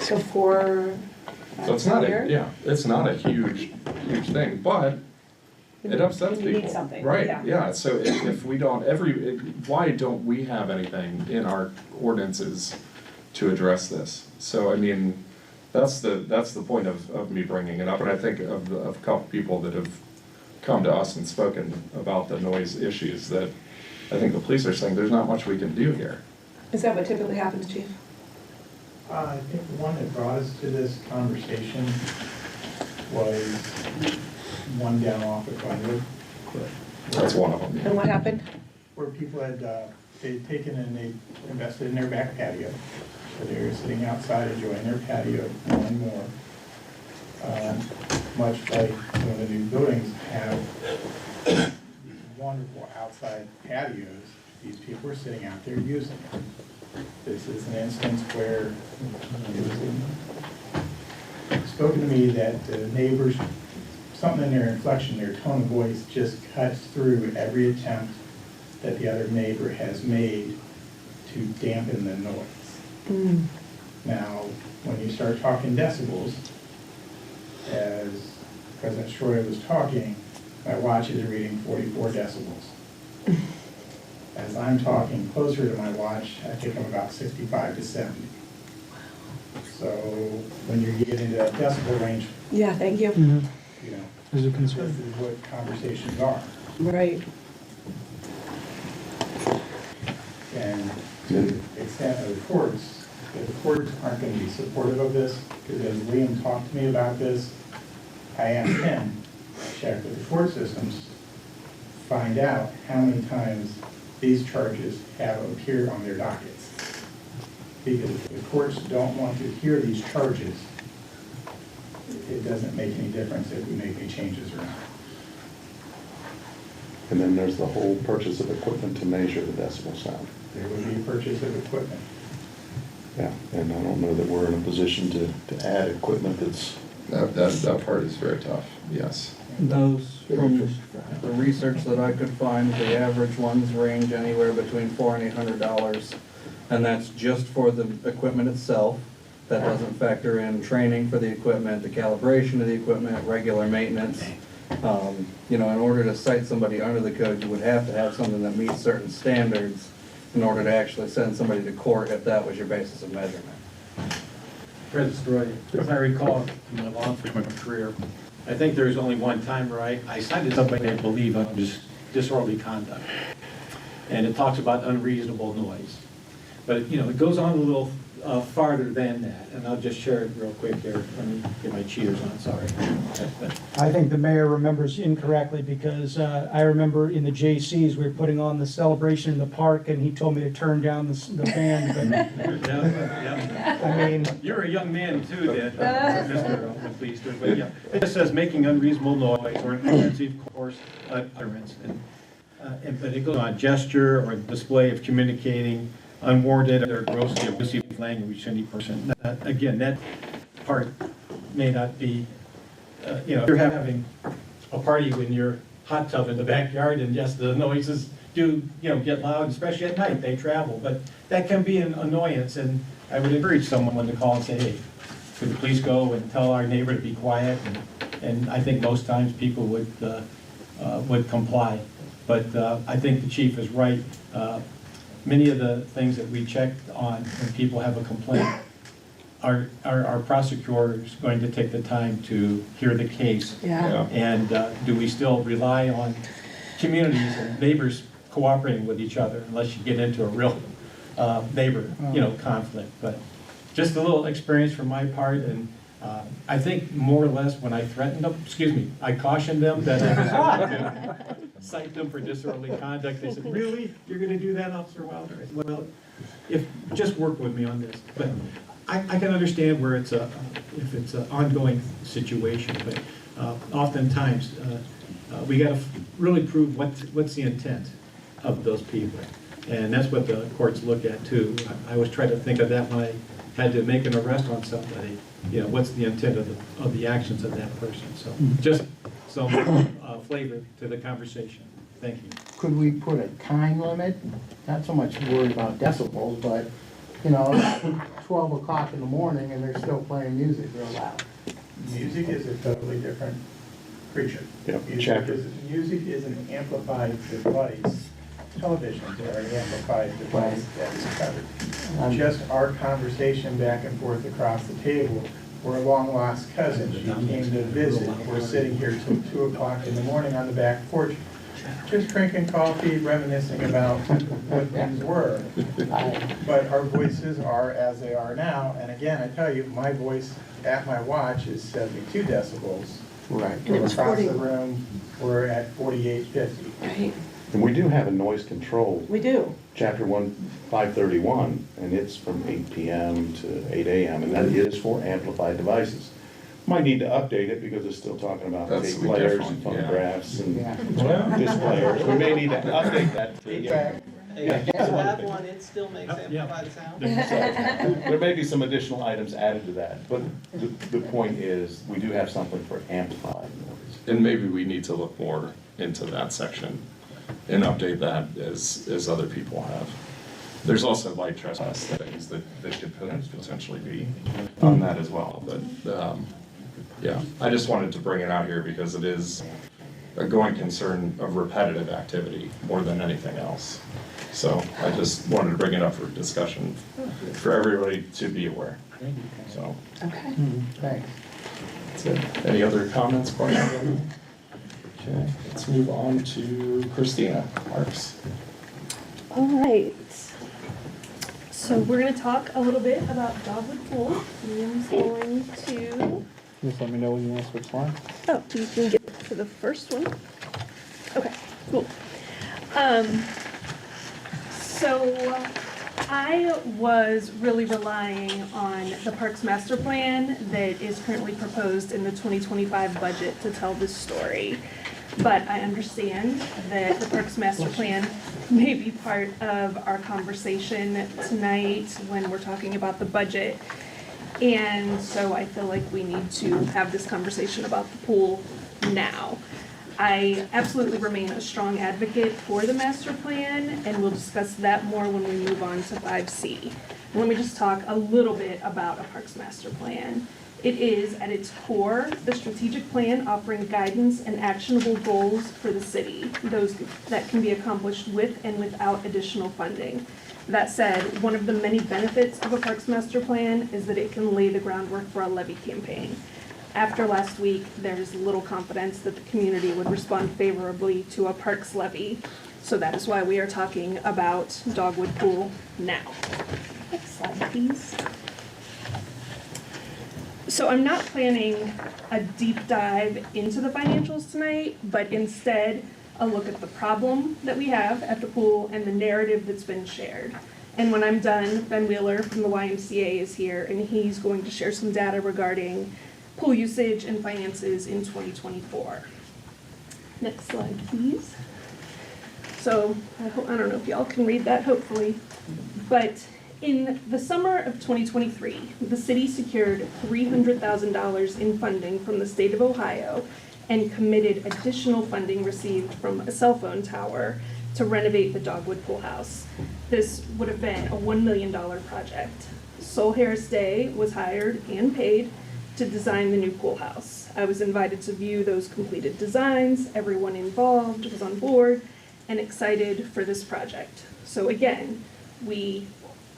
So 4 So it's not a year? it's not a huge thing, but it upsets You need people. something, Right, yeah. yeah, so if we don't, why don't we have anything in our ordinances to address this? So, I mean, that's the point of me bringing it up, and I think of a couple people that have come to us and spoken about the noise issues, that I think the police are saying there's not much we can do here. Is that what typically happens, Chief? I think the one that brought us to this conversation was one down off of Glenwood, That's one of them. And what happened? where people had, they'd taken and they invested in their back patio. So they were sitting outside enjoying their patio more and more. Much like some of the new buildings have these wonderful outside patios, these people were sitting out there using it. This is an instance where it was spoken to me that the neighbors, something in their inflection, their tone of voice just cuts through every attempt that the other neighbor has made to dampen the noise. Now, when you start talking decibels, as President Schroeder was talking, my watch is reading 44 decibels. As I'm talking closer to my watch, I think I'm about 65 to 70. So when you get into that decibel range, Yeah, thank you. Mhm. you know, There's a this concern. is what conversations are. Right. And to the extent of the courts, if the courts aren't going to be supportive of this, because as Liam talked to me about this, I asked him, check with the court systems, find out how many times these charges have appeared on their dockets. Because if the courts don't want to hear these charges, it doesn't make any difference if we make any changes or not. And then there's the whole purchase of equipment to measure the decibel sound. There would be a purchase of equipment. Yeah, and I don't know that we're in a position to add equipment that's, That part is very tough, yes. Those, from the research that I could find, the average ones range anywhere between $400 and $800. And that's just for the equipment itself. That doesn't factor in training for the equipment, the calibration of the equipment, regular maintenance. You know, in order to cite somebody under the code, you would have to have something that meets certain standards in order to actually send somebody to court if that was your basis of measurement. Fred Story, as I recall from my law enforcement career, I think there was only one time where I cited somebody I believe on disorderly conduct. And it talks about unreasonable noise. But, you know, it goes on a little farther than that, and I'll just share it real quick here. Let me get my cheaters on, sorry. I think the mayor remembers incorrectly because I remember in the J.C.'s, we were putting on the celebration in the park and he told me to turn down the band. But, I mean, You're a young man too, that, Mr. Leaster, but yeah, it just says making unreasonable noise or an offensive coarse utterance. But it goes on gesture or display of communicating unwarranted or grossly abusive language to any person. Again, that part may not be, you know, if you're having a party in your hot tub in the backyard and yes, the noises do, you know, get loud, especially at night, they travel, but that can be an annoyance, and I would encourage someone to call and say, hey, could the police go and tell our neighbor to be quiet? And I think most times people would comply. But I think the chief is right. Many of the things that we checked on when people have a complaint, our prosecutors going to take the time to hear the case? Yeah. And do we still rely on communities and neighbors cooperating with each other unless you get into a real neighbor, you know, conflict? But just a little experience from my part, and I think more or less when I threatened them, I cautioned them that I was going to cite them for disorderly conduct. They said, really? You're going to do that, Officer Wilder? I said, well, just work with me on this. But I can understand where if it's an ongoing situation, but oftentimes we got to really prove what's the intent of those people. And that's what the courts look at too. I always try to think of that when I had to make an arrest on somebody. You know, what's the intent of the actions of that person? So just some flavor to the conversation. Thank you. could we put a time limit? Not so much worried about decibels, but, you know, 12 o'clock in the morning and they're still playing music real loud. Music is a totally different creature. Yeah, chapter. Music is an amplified device. Televisions are an amplified device that is covered. Just our conversation back and forth across the table, we're a long-lost cousin. She came to visit. We're sitting here till 2 o'clock in the morning on the back porch, just drinking coffee, reminiscing about what things were. But our voices are as they are now. And again, I tell you, my voice at my watch is 72 decibels. Right. And it was Across 40. the room, we're at 48, 50. Right. And we do have a noise control, We do. chapter 531, and it's from 8 PM to 8 AM, and that is for amplified devices. Might need to update it because it's still talking about That's tape we players definitely- and phonographs and Yeah. disc players. We may need to update that. to, you know, Hey, if you have one, it still makes amplified sound. So, there may be some additional items added to that, but the point is, we do have something for amplified noise. And maybe we need to look more into that section and update that as other people have. There's also light trespass things that could potentially be on that as well, but, yeah, I just wanted to bring it out here because it is a going concern of repetitive activity more than anything else. So I just wanted to bring it up for discussion for everybody to be aware, so. Okay. Thanks. That's it. Any other comments, questions? Okay, let's move on to Christina Marks. All right. So we're going to talk a little bit about Dogwood Pool. Liam's going to. Just let me know when you want to switch lines. Oh, you can get to the first one. Okay, cool. So I was really relying on the Parks Master Plan that is currently proposed in the 2025 budget to tell this story. But I understand that the Parks Master Plan may be part of our conversation tonight when we're talking about the budget. And so I feel like we need to have this conversation about the pool now. I absolutely remain a strong advocate for the master plan, and we'll discuss that more when we move on to 5C. Let me just talk a little bit about a Parks Master Plan. It is, at its core, the strategic plan offering guidance and actionable goals for the city, those that can be accomplished with and without additional funding. That said, one of the many benefits of a Parks Master Plan is that it can lay the groundwork for a levy campaign. After last week, there's little confidence that the community would respond favorably to a parks levy. So that is why we are talking about Dogwood Pool now. Next slide, please. So I'm not planning a deep dive into the financials tonight, but instead a look at the problem that we have at the pool and the narrative that's been shared. And when I'm done, Ben Wheeler from the YMCA is here, and he's going to share some data regarding pool usage and finances in 2024. Next slide, please. So I don't know if y'all can read that, hopefully, but in the summer of 2023, the city secured $300,000 in funding from the state of Ohio and committed additional funding received from a cell phone tower to renovate the Dogwood Pool House. This would have been a $1 million project. Sol Harris Day was hired and paid to design the new pool house. I was invited to view those completed designs. Everyone involved was on board and excited for this project. So again, we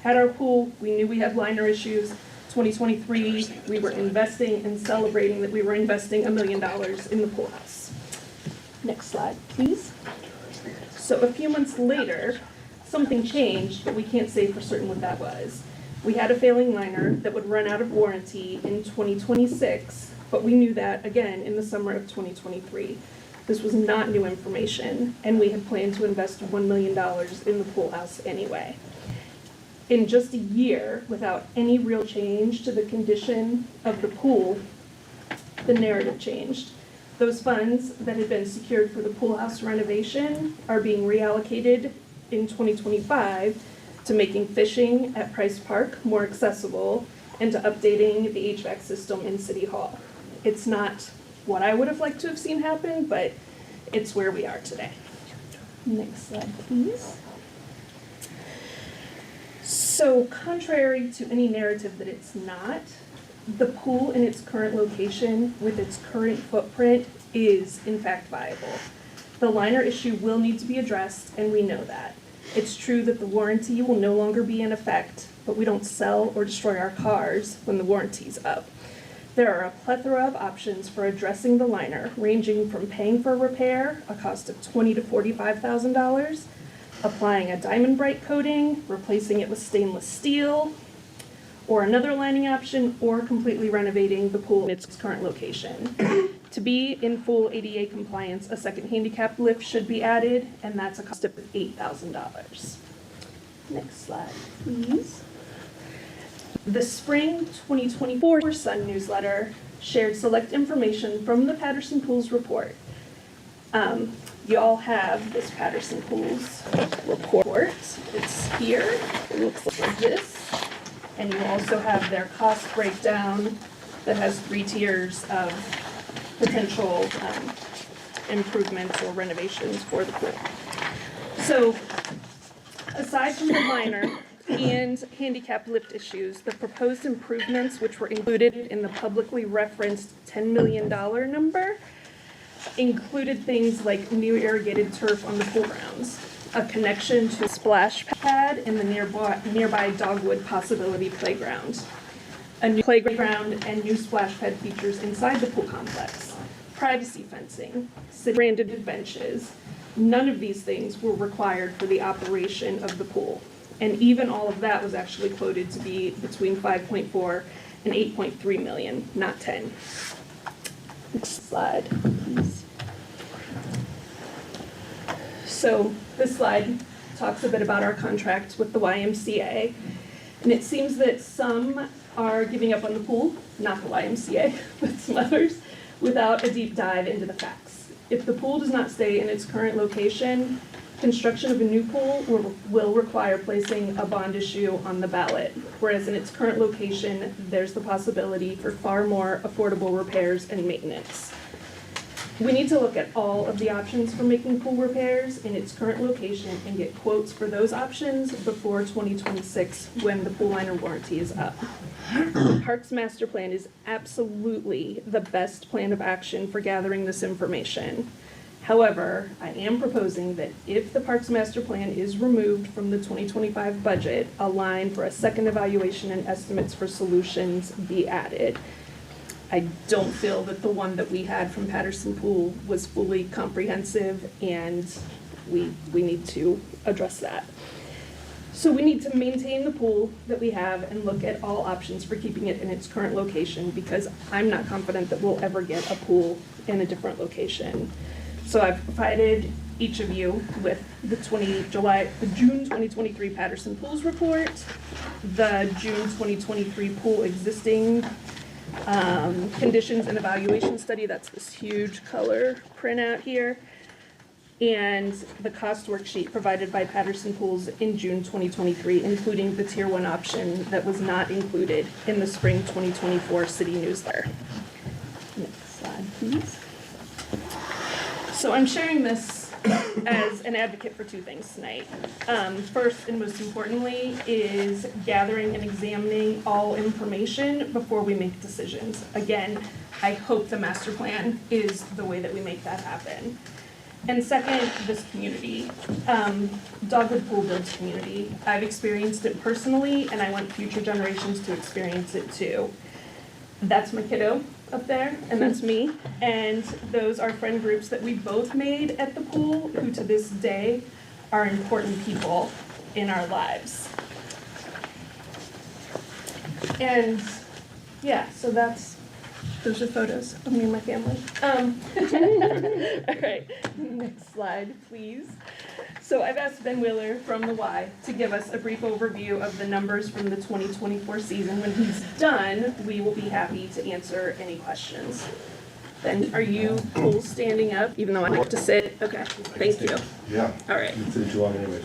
had our pool, we knew we had liner issues. 2023, we were investing and celebrating that we were investing $1 million in the pool house. Next slide, please. So a few months later, something changed, but we can't say for certain what that was. We had a failing liner that would run out of warranty in 2026, but we knew that, again, in the summer of 2023. This was not new information, and we had planned to invest $1 million in the pool house anyway. In just a year, without any real change to the condition of the pool, the narrative changed. Those funds that had been secured for the pool house renovation are being reallocated in 2025 to making fishing at Price Park more accessible and to updating the HVAC system in City Hall. It's not what I would have liked to have seen happen, but it's where we are today. Next slide, please. So contrary to any narrative that it's not, the pool in its current location with its current footprint is in fact viable. The liner issue will need to be addressed, and we know that. It's true that the warranty will no longer be in effect, but we don't sell or destroy our cars when the warranty's up. There are a plethora of options for addressing the liner, ranging from paying for a repair, a cost of $20,000 to $45,000, applying a diamond bright coating, replacing it with stainless steel, or another lining option, or completely renovating the pool in its current location. To be in full ADA compliance, a second handicap lift should be added, and that's a cost of $8,000. Next slide, please. The spring 2024 Sun newsletter shared select information from the Patterson Pools report. You all have this Patterson Pools report. It's here. It looks like this. And you also have their cost breakdown that has 3 tiers of potential improvements or renovations for the pool. So aside from the liner and handicap lift issues, the proposed improvements, which were included in the publicly referenced $10 million number, included things like new irrigated turf on the pool grounds, a connection to a splash pad in the nearby Dogwood Possibility Playground, a new playground and new splash pad features inside the pool complex, privacy fencing, branded benches. None of these things were required for the operation of the pool. And even all of that was actually quoted to be between 5.4 and 8.3 million, not 10. Next slide, please. So this slide talks a bit about our contract with the YMCA. And it seems that some are giving up on the pool, not the YMCA, but some others, without a deep dive into the facts. If the pool does not stay in its current location, construction of a new pool will require placing a bond issue on the ballot, whereas in its current location, there's the possibility for far more affordable repairs and maintenance. We need to look at all of the options for making pool repairs in its current location and get quotes for those options before 2026 when the pool liner warranty is up. The Parks Master Plan is absolutely the best plan of action for gathering this information. However, I am proposing that if the Parks Master Plan is removed from the 2025 budget, a line for a second evaluation and estimates for solutions be added. I don't feel that the one that we had from Patterson Pool was fully comprehensive, and we need to address that. So we need to maintain the pool that we have and look at all options for keeping it in its current location, because I'm not confident that we'll ever get a pool in a different location. So I've provided each of you with the June 2023 Patterson Pools report, the June 2023 pool existing conditions and evaluation study. That's this huge color printout here. And the cost worksheet provided by Patterson Pools in June 2023, including the Tier 1 option that was not included in the Spring 2024 City newsletter. Next slide, please. So I'm sharing this as an advocate for 2 things tonight. First and most importantly is gathering and examining all information before we make decisions. Again, I hope the master plan is the way that we make that happen. And second, this community, Dogwood Pool builds community. I've experienced it personally, and I want future generations to experience it too. That's my kiddo up there, and that's me. And those are friend groups that we both made at the pool, who to this day are important people in our lives. And yeah, so those are photos of me and my family. All right, next slide, please. So I've asked Ben Wheeler from the Y to give us a brief overview of the numbers from the 2024 season. When he's done, we will be happy to answer any questions. Ben, are you cool standing up, even though I like to sit? Okay, thank you. Yeah. All right. It's too long anyway.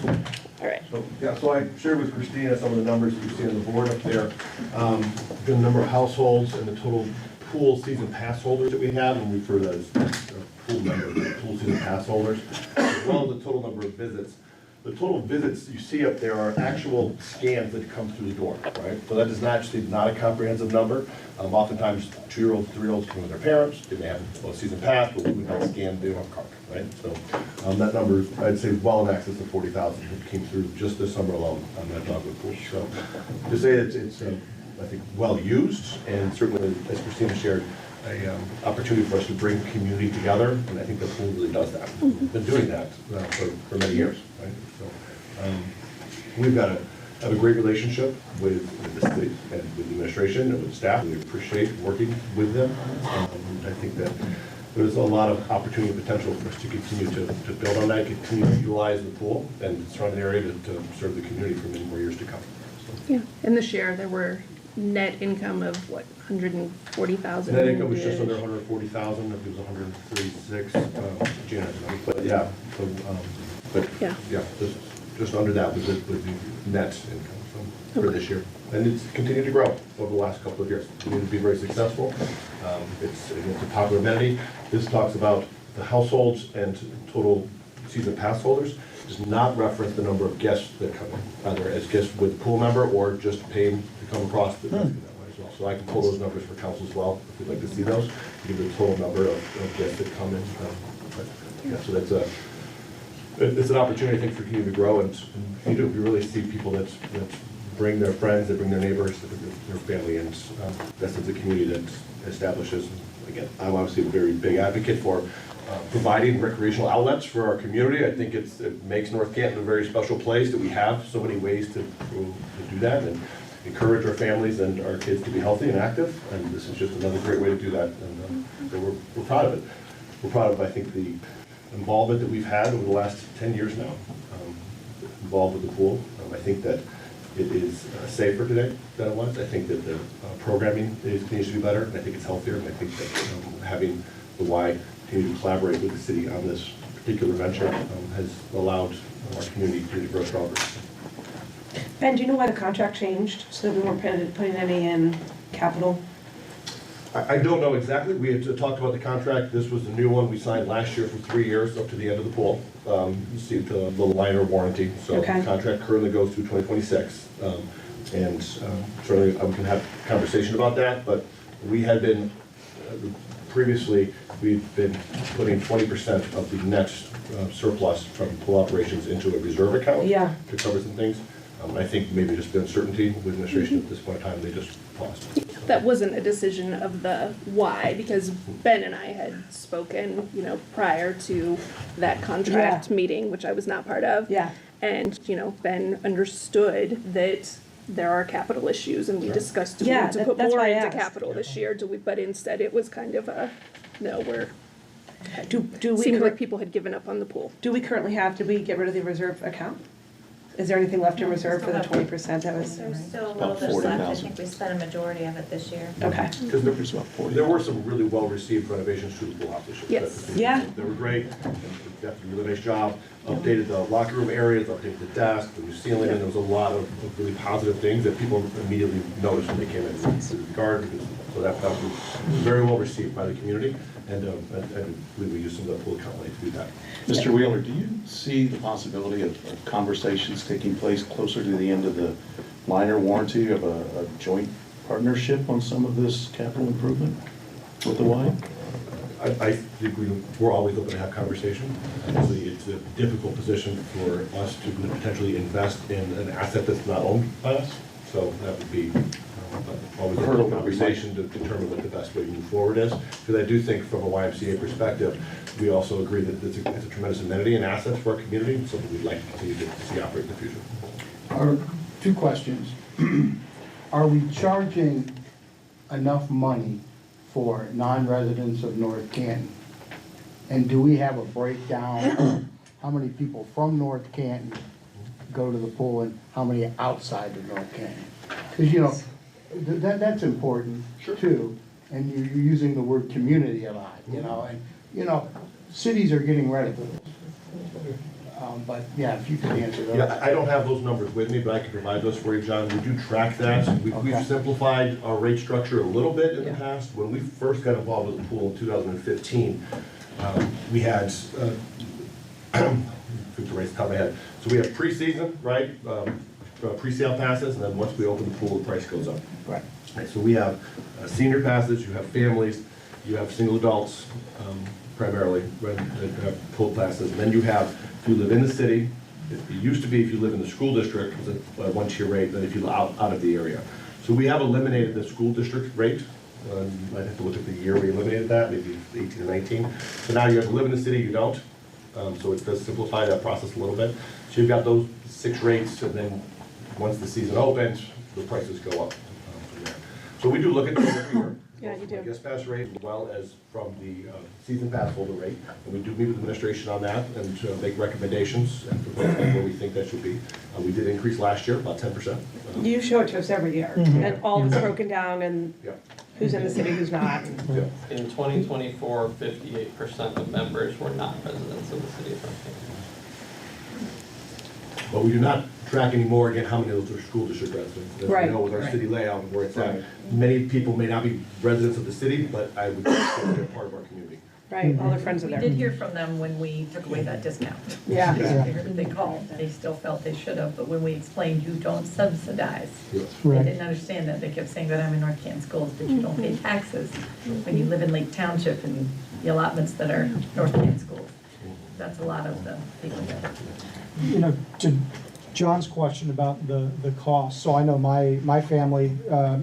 All right. So I shared with Christina some of the numbers you see on the board up there. The number of households and the total pool season pass holders that we have, and we refer to that as pool members, pool season pass holders, as well as the total number of visits. The total visits you see up there are actual scans that come through the door, right? So that is actually not a comprehensive number. Oftentimes, 2-year-olds, 3-year-olds come with their parents, they may have a season pass, but we would not scan, they don't have a card, right? So that number, I'd say, well in excess of 40,000 that came through just this summer alone on that dogwood pool. So to say it's I think, well used, and certainly, as Christina shared, a opportunity for us to bring community together, and I think the pool really does that. We've been doing that for many years, right? So we've got have a great relationship with the city and with the administration and with the staff. We appreciate working with them. I think that there's a lot of opportunity and potential for us to continue to build on that, continue to utilize the pool and the surrounding area to serve the community for many more years to come. So. Yeah, and this year there were net income of what, 140,000? Net income was just under 140,000, it was 136, Janet, but yeah, so, but Yeah. yeah, just under that was the net income for this year. And it's continued to grow over the last couple of years. Continued to be very successful. It's a popular amenity. This talks about the households and total season pass holders. Does not reference the number of guests that come in, either as guests with a pool member or just paying to come across the that way as well. So I can pull those numbers for council as well, if you'd like to see those, give the total number of guests that come in. But yeah, so it's an opportunity, I think, for community to grow, and you really see people that bring their friends, that bring their neighbors, that bring their family, and that's the community that establishes. Again, I'm obviously a very big advocate for providing recreational outlets for our community. I think it makes North Canton a very special place that we have so many ways to do that and encourage our families and our kids to be healthy and active. And this is just another great way to do that. And so we're proud of it. We're proud of, I think, the involvement that we've had over the last 10 years now, involved with the pool. I think that it is safer today than it was. I think that the programming continues to be better, and I think it's healthier. And I think that having the Y continue to collaborate with the city on this particular venture has allowed our community to grow stronger. Ben, do you know why the contract changed so that we weren't putting any in capital? I don't know exactly. We had talked about the contract. This was the new one we signed last year for 3 years up to the end of the pool. Received the liner warranty. So the contract currently goes through 2026. And certainly we can have a conversation about that, but we had been, previously, we've been putting 20% of the net surplus from pool operations into a reserve account to cover some things. I think maybe just the uncertainty with administration at this point in time, they just paused. That wasn't a decision of the why, because Ben and I had spoken, prior to that contract meeting, which I was not part of. Yeah. And, Ben understood that there are capital issues, and we discussed do we need to put more into capital this year, but instead it was kind of a, no, seemed like people had given up on the pool. Did we get rid of the reserve account? Is there anything left in reserve for the 20% that was? There's still a little bit left. I think we spent a majority of it this year. Okay. Because there were some really well-received renovations to the pool house this year. Yes. Yeah. They were great. They did a really nice job. Updated the locker room areas, updated the desk, the new ceiling, and there was a lot of really positive things that people immediately noticed when they came in to the garden. So that was very well received by the community, and I believe we used some of the pool account money to do that. Mr. Wheeler, do you see the possibility of conversations taking place closer to the end of the liner warranty of a joint partnership on some of this capital improvement with the Y? I think we're always open to have conversation. Obviously, it's a difficult position for us to potentially invest in an asset that's not owned by us. So that would be always a hurdle conversation to determine what the best way to move forward is. Because I do think from a YMCA perspective, we also agree that it's a tremendous amenity and asset for our community, and something we'd like to continue to see operate in the future. Two questions. Are we charging enough money for non-residents of North Canton? And do we have a breakdown of how many people from North Canton go to the pool and how many outside of North Canton? Because, that's important too. And you're using the word community a lot, and, cities are getting rid of it. But yeah, if you could answer those. Yeah, I don't have those numbers with me, but I can provide those for you, John. We do track that. We've Okay. simplified our rate structure a little bit in the past. When we first got involved with the pool in 2015, we had, to raise the top of my head. So we have pre-season, right? Pre-sale passes, and then once we open the pool, the price goes up. Right. Right, so we have senior passes, you have families, you have single adults primarily, right, that have pool passes. And then you have, if you live in the city, it used to be if you live in the school district, it was a one-tier rate, then if you live out of the area. So we have eliminated the school district rate. I'd have to look at the year we eliminated that, maybe 18 or 19. So now you have to live in the city, you don't. So it does simplify that process a little bit. So you've got those 6 rates, and then once the season opens, the prices go up from there. So we do look at those every year. Yeah, you do. The guest pass rate as well as from the season pass holder rate. And we do meet with administration on that and make recommendations and propose where we think that should be. We did increase last year, about 10%. You show it to us every year, and all is broken down, and Yeah. who's in the city, who's not. Yeah. In 2024, 58% of members were not residents of the city of North Canton. But we do not track anymore, again, how many of those are school district residents. As we Right. know with our Right. city layout and where it's at, many people may not be residents of the city, but I would consider they're part of our community. Right, all their friends are We there. did hear from them when we took away that discount. Yeah. They called, they still felt they should have, but when we explained you don't subsidize, Yeah. they Right. didn't understand that. They kept saying that I'm in North Canton schools, but you don't pay taxes when you live in Lake Township and the allotments that are North Canton schools. That's a lot of the people there. You know, to John's question about the cost, so I know my family,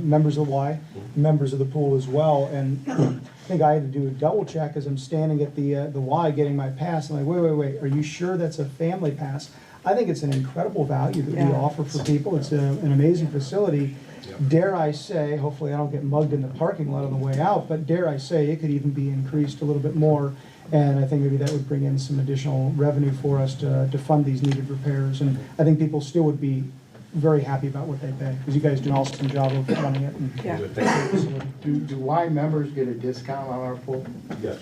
members of Y, members of the pool as well, and I think I had to do a double check as I'm standing at the Y getting my pass. I'm like, wait, are you sure that's a family pass? I think it's an incredible value that we Yeah. offer for people. It's an amazing facility. Dare I say, hopefully I don't get mugged in the parking lot on the way out, but dare I say, it could even be increased a little bit more. And I think maybe that would bring in some additional revenue for us to fund these needed repairs. And I think people still would be very happy about what they pay, because you guys do an awesome job of running it. And Yeah. Do Y members get a discount on our pool? Yes.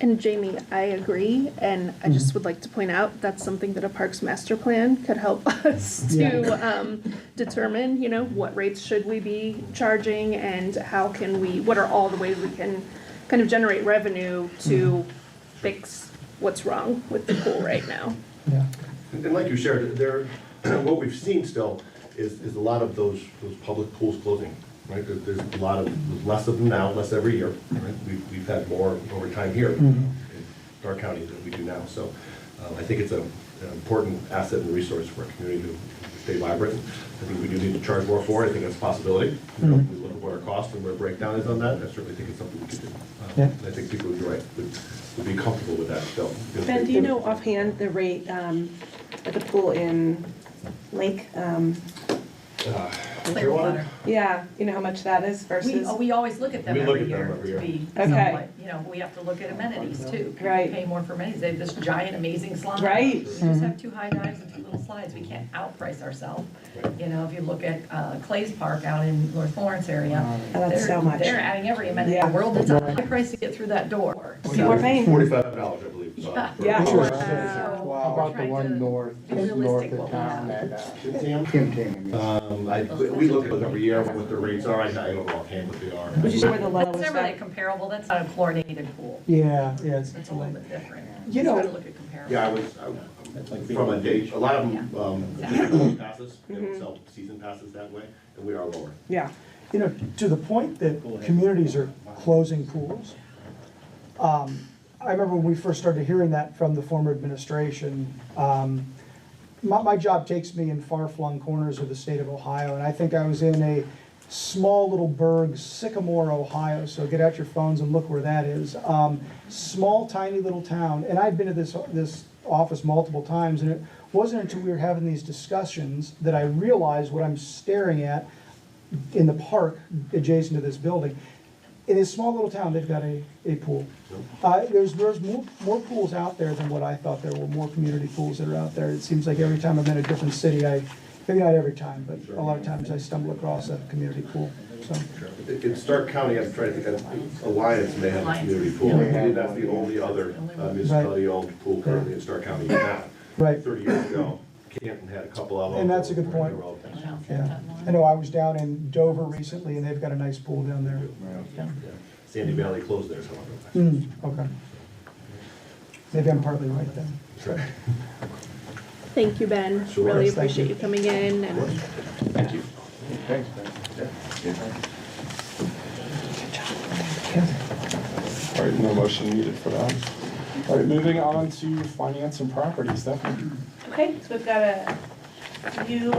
And Jamie, I agree, and I just would like to point out, that's something that a Parks Master Plan could help us to determine, what rates should we be charging, and what are all the ways we can kind of generate revenue to fix what's wrong with the pool right now. Yeah. And like you shared, what we've seen still is a lot of those public pools closing, right? There's a lot of, less of them now, less every year, right? We've had more over time here in our county than we do now. So I think it's an important asset and resource for our community to stay vibrant. I think we do need to charge more for it. I think that's a possibility. We look at what our cost and what our breakdown is on that. I certainly think it's something we could do. I think people would be right, would be comfortable with that still. Ben, do you know offhand the rate at the pool in Lake? Clearwater. Yeah, you know how much that is versus? We always look at them We look every at them year every to be Okay. somewhat, we have to look at amenities too. Right. We pay more for amenities. They have this giant, amazing slide. Right. We just have 2 high dives and 2 little slides. We can't outprice ourselves. If you look at Clay's Park out in North Florence area, Oh, that's so much. they're adding every amenity in the world. It's a high price to get through that door. People are paying. $45, I believe. Yeah. Yeah. So How we're about the trying to one north be realistic of what we town have. at Kim Tam? We look at those every year, what the rates are. I don't know offhand what they are. Would you say where the That's lowest never really at? comparable. That's not a chlorinated pool. Yeah, it's It's a little bit different. You know- Just gotta look at comparable. Yeah, from a date, a lot of them, passes, they don't sell season passes that way, and we are lower. Yeah. To the point that communities are closing pools. I remember when we first started hearing that from the former administration. My job takes me in far-flung corners of the state of Ohio, and I think I was in a small little burg, Sycamore, Ohio, so get out your phones and look where that is. Small, tiny little town, and I'd been to this office multiple times, and it wasn't until we were having these discussions that I realized what I'm staring at in the park adjacent to this building. In this small little town, they've got a pool. There's more pools out there than what I thought there were, more community pools that are out there. It seems like every time I'm in a different city, maybe not every time, but a lot of times I stumble across a community pool. In Stark County, I'm trying to think, Alliance may have a community pool. Yeah. Maybe that's the only other municipality-owned pool currently in Stark County now. Right. 30 years ago, Canton had a couple of them. And that's a good point. Yeah, I know I was down in Dover recently, and they've got a nice pool down there. Sandy Valley closed theirs, however. Okay. Maybe I'm partly right then. That's right. Thank you, Ben. Sure. Really Yes, thank appreciate you. you coming in and Thank you. Thanks. All right, no motion needed for that. All right, moving on to finance and property, Stephanie. Okay, so we've got a few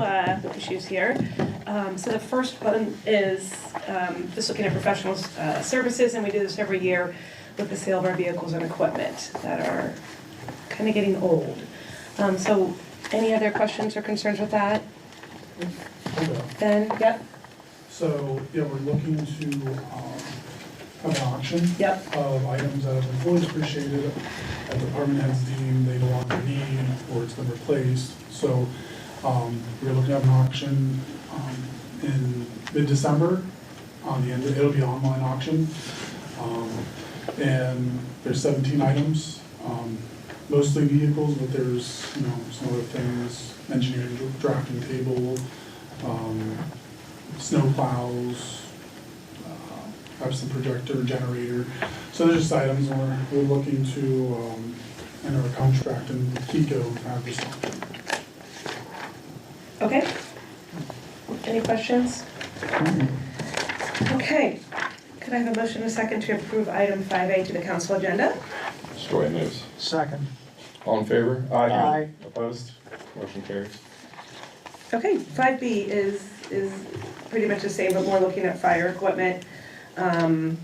issues here. So the first one is just looking at professional services, and we do this every year with the sale of our vehicles and equipment that are kind of getting old. So any other questions or concerns with that? Ben, yep, So, yeah, we're looking to have an auction yep, of items that have been fully depreciated, that department heads deem they no longer need, or it's been replaced. So, we're looking at an auction in mid-December. On the end, it'll be an online auction. And there's 17 items, mostly vehicles, but there's, some other things, engineering drafting table, snow plows, have some projector, generator. So there's just items we're looking to enter a contract and Kiko have this auction. okay. Any questions? Okay, could I have a motion and a second to approve item 5A to the council agenda? Story moves. Second. All in favor? Aye. Opposed? Motion carries. Okay, 5B is pretty much the same, but more looking at fire equipment. To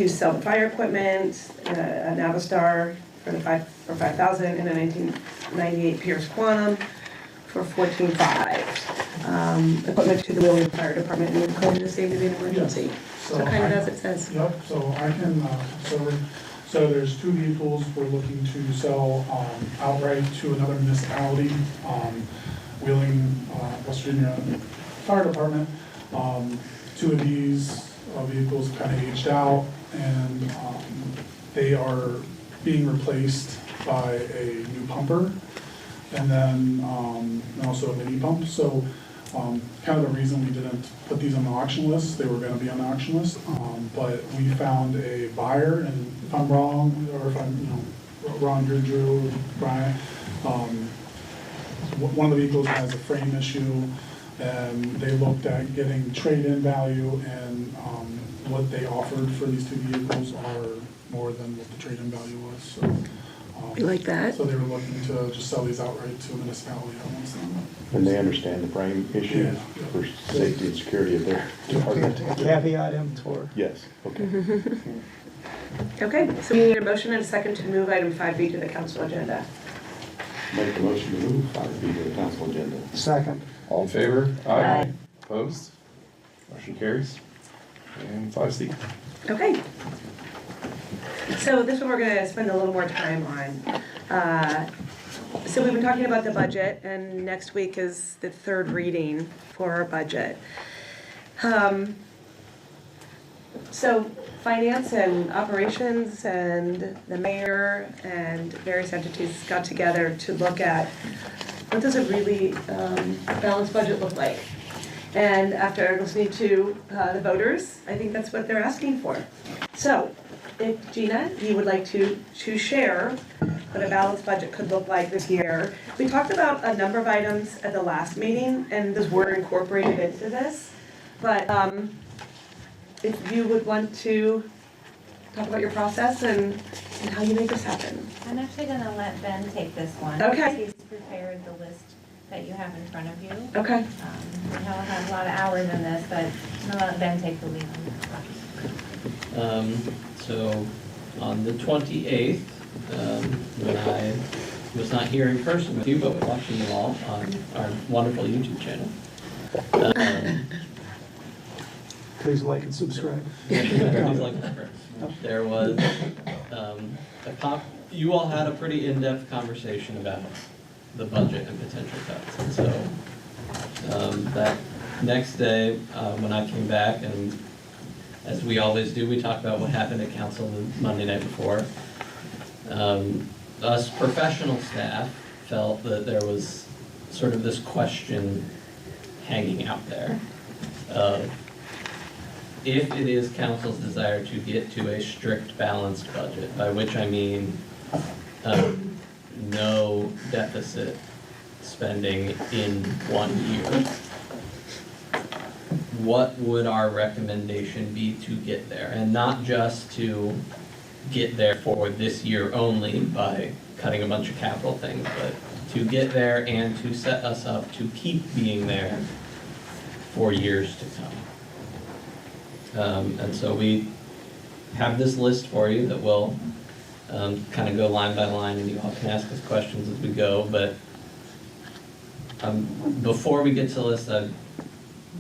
sell the fire equipment, a Navistar for $5,000 and a 1998 Pierce Quantum for $14,500. Equipment to the William Fire Department and declaring the same to be an emergency. So kind of as it says. Yep, so I can, so there's two vehicles we're looking to sell outright to another municipality, Wheeling, West Virginia Fire Department. Two of these vehicles kind of aged out, and they are being replaced by a new pumper, and then also a mini pump. So kind of the reason we didn't put these on the auction list, they were going to be on the auction list, but we found a buyer, and if I'm wrong, or if I'm wrong, Drew, Brian, one of the vehicles has a frame issue, and they looked at getting trade-in value, and what they offered for these two vehicles are more than what the trade-in value was. So, You like that? so they were looking to just sell these outright to a municipality that wants them. And they understand the frame issue Yeah. for safety and security of their department? Caveat emptor. Yes, okay. Okay, so we need a motion and a second to move item 5B to the council agenda. Make the motion to move 5B to the council agenda. Second. All in favor? Aye. Opposed? Motion carries. And 5C. Okay. So this one we're gonna spend a little more time on. So we've been talking about the budget, and next week is the third reading for our budget. So finance and operations and the mayor and various entities got together to look at what does a really balanced budget look like? And after listening to the voters, I think that's what they're asking for. So, if Gina, you would like to share what a balanced budget could look like this year. We talked about a number of items at the last meeting, and those were incorporated into this. But if you would want to talk about your process and how you make this happen. I'm actually gonna let Ben take this one. Okay. He's prepared the list that you have in front of you. Okay. We know I have a lot of hours in this, but I'm gonna let Ben take the lead on this. So on the 28th, when I was not here in person with you, but watching you all on our wonderful YouTube channel. Please like and subscribe. There was you all had a pretty in-depth conversation about the budget and potential cuts, and so that next day, when I came back, and as we always do, we talk about what happened at council the Monday night before. Us professional staff felt that there was sort of this question hanging out there of if it is council's desire to get to a strict balanced budget, by which I mean no deficit spending in 1 year, what would our recommendation be to get there? And not just to get there for this year only by cutting a bunch of capital things, but to get there and to set us up to keep being there for years to come. And so we have this list for you that will kind of go line by line, and you all can ask us questions as we go, but before we get to the list, I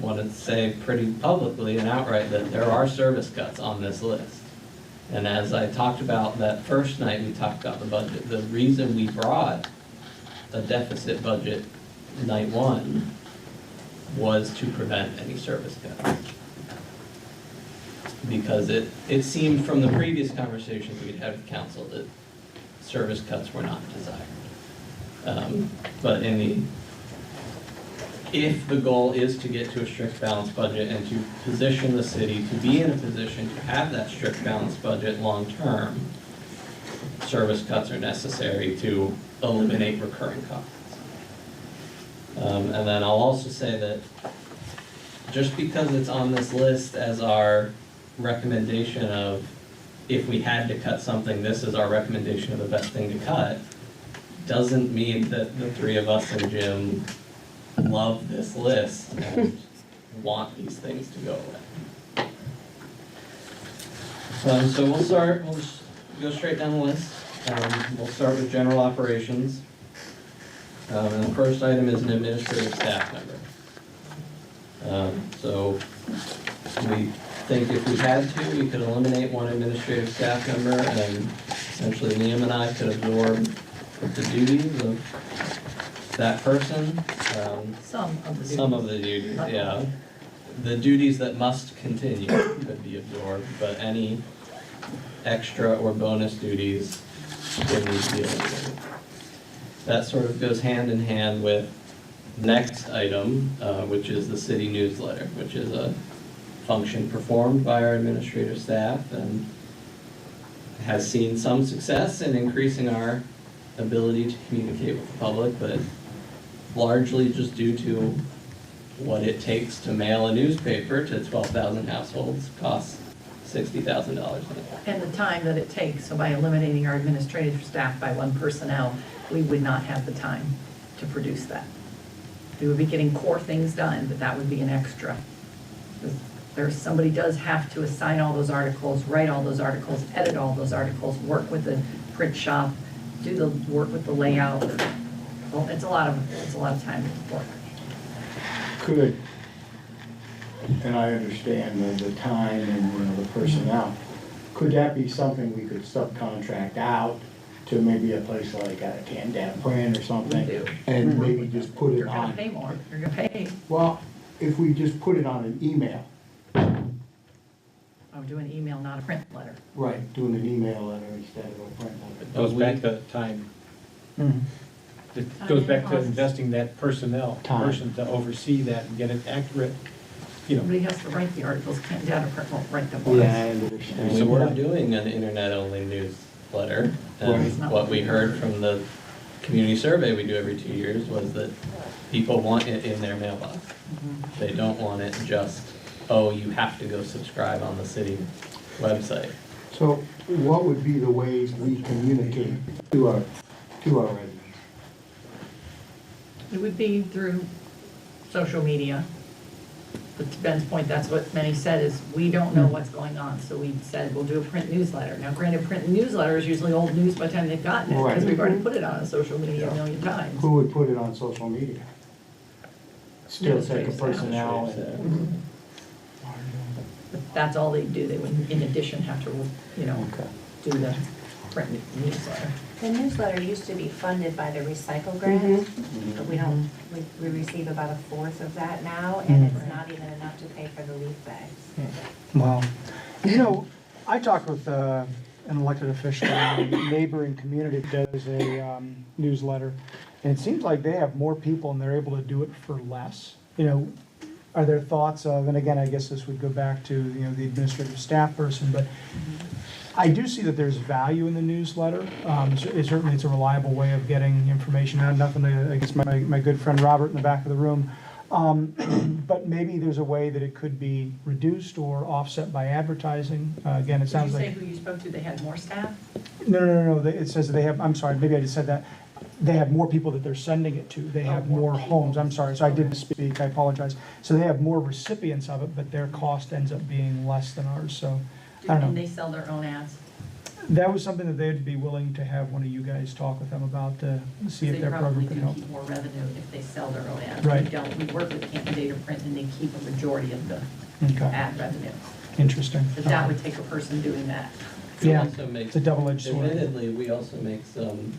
want to say pretty publicly and outright that there are service cuts on this list. And as I talked about that first night we talked about the budget, the reason we brought a deficit budget night one was to prevent any service cuts. Because it seemed from the previous conversations we'd had with council that service cuts were not desired. But if the goal is to get to a strict balanced budget and to position the city to be in a position to have that strict balanced budget long-term, service cuts are necessary to eliminate recurring costs. And then I'll also say that just because it's on this list as our recommendation of if we had to cut something, this is our recommendation of the best thing to cut, doesn't mean that the three of us and Jim love this list and want these things to go away. So we'll just go straight down the list. We'll start with general operations. And the first item is an administrative staff member. So we think if we had to, we could eliminate one administrative staff member and essentially Liam and I could absorb the duties of that person. Some of the duties, yeah. The duties that must continue could be absorbed, but any extra or bonus duties would need to be eliminated. That sort of goes hand in hand with next item, which is the city newsletter, which is a function performed by our administrative staff and has seen some success in increasing our ability to communicate with the public, but largely just due to what it takes to mail a newspaper to 12,000 households costs $60,000. And the time that it takes, so by eliminating our administrative staff by one personnel, we would not have the time to produce that. We would be getting core things done, but that would be an extra. Somebody does have to assign all those articles, write all those articles, edit all those articles, work with the print shop, do the work with the layout. Well, it's a lot of time work. Could, and I understand the time and the personnel, could that be something we could subcontract out to maybe a place like Canton Print or something? We do. And maybe just put it You're gonna on, pay more, you're gonna pay. well, if we just put it on an email. I would do an email, not a print letter. Right, doing an email letter instead of a print letter. It goes back to time. It goes back to investing that personnel, person to oversee that and get it accurate, you know. Somebody has to write the articles, can't data print won't write them for us. Yeah, I understand. We were doing an internet-only newsletter, and what we heard from the community survey we do every 2 years was that people want it in their mailbox. They don't want it just, oh, you have to go subscribe on the city website. So what would be the ways we communicate to our residents? It would be through social media. But to Ben's point, that's what many said is, we don't know what's going on, so we said, we'll do a print newsletter. Now granted, print newsletter is usually old news by the time they've gotten it, because we've already put it on social media a million times. Who would put it on social media? Still take a personnel and. But that's all they do, they would in addition have to, do the print newsletter. The newsletter used to be funded by the recycle grant, but we don't, we receive about a fourth of that now, and it's not even enough to pay for the leaf bags. Wow. You know, I talked with an elected official in a neighboring community that does a newsletter, and it seems like they have more people and they're able to do it for less. You know, are there thoughts of, and again, I guess this would go back to, you know, the administrative staff person, but I do see that there's value in the newsletter. Certainly it's a reliable way of getting information out. Nothing against my good friend Robert in the back of the room. But maybe there's a way that it could be reduced or offset by advertising. Again, it sounds like. Did you say who you spoke to, they had more staff? No. It says they have, I'm sorry, maybe I just said that. They have more people that they're sending it to. They have more homes. I'm sorry, so I didn't speak, I apologize. So they have more recipients of it, but their cost ends up being less than ours, so, I don't know. And they sell their own ads? That was something that they'd be willing to have one of you guys talk with them about to see if their program can help. They probably do keep more revenue if they sell their own ads. Right. We don't, we work with Canton Data Print and they keep a majority of the Okay. ad revenue. Interesting. But that would take a person doing that. We Yeah, also make- it's a double-edged sword. Admittedly, we also make some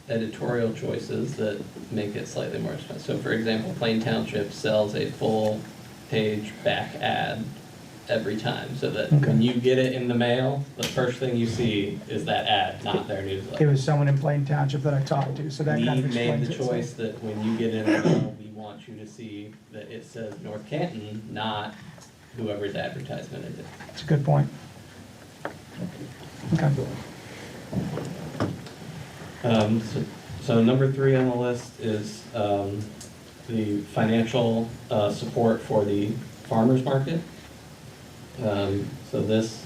editorial choices that make it slightly more expensive. So for example, Plain Township sells a full page back ad every time, so that when you get it in the mail, the first thing you see is that ad, not their newsletter. It was someone in Plain Township that I talked to, so that kind of We made explains the it. so- choice that when you get in the mail, we want you to see that it says North Canton, not whoever's advertisement it is. That's a good point. Okay. So number 3 on the list is the financial support for the farmers market. So this,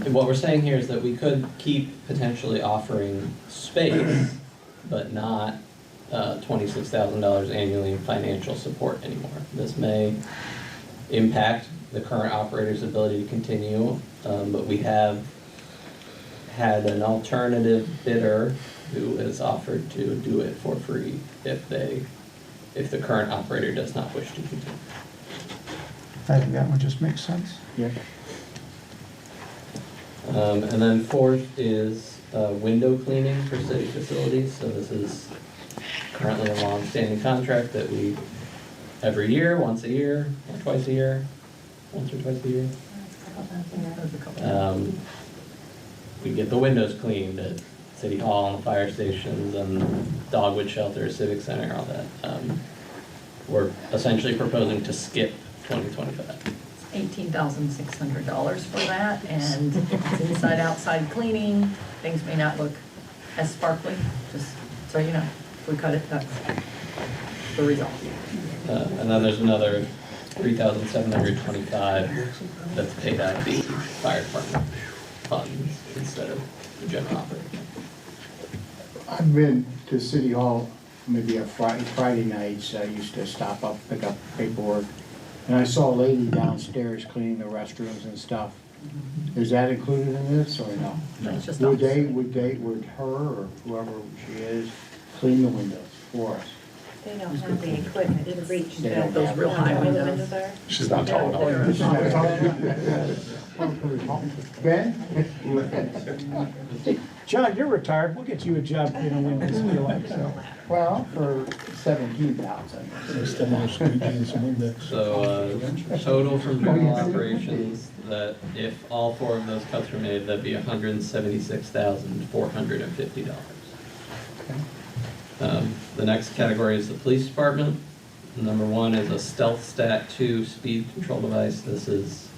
what we're saying here is that we could keep potentially offering space, but not $26,000 annually in financial support anymore. This may impact the current operator's ability to continue, but we have had an alternative bidder who has offered to do it for free if the current operator does not wish to continue. I think that one just makes sense. Yeah. And then 4th is window cleaning for city facilities. So this is currently a long-standing contract that we, every year, once a year, or twice a year, once or twice a year. We get the windows cleaned at City Hall and the fire stations and Dogwood Shelter, Civic Center, all that. We're essentially proposing to skip 2025. $18,600 for that, and it's inside, outside cleaning. Things may not look as sparkly, just so you know. If we cut it, that's the result. And then there's another $3,725 that's paid out of the fire department funds instead of the general operating fund. I've been to City Hall maybe a Friday nights. I used to stop up, pick up paperwork. And I saw a lady downstairs cleaning the restrooms and stuff. Is that included in this or no? No, it's just Would her or whoever she is, clean the windows for us? They don't have the equipment to reach They don't those have real high where the windows. windows are. She's not tall enough. Ben? John, you're retired. We'll get you a job cleaning windows if you like, so. Well, for 17,000. So, total from general operations, that if all 4 of those cuts were made, that'd be $176,450. The next category is the police department. Number 1 is a Stealth Stat 2 speed control device. This is,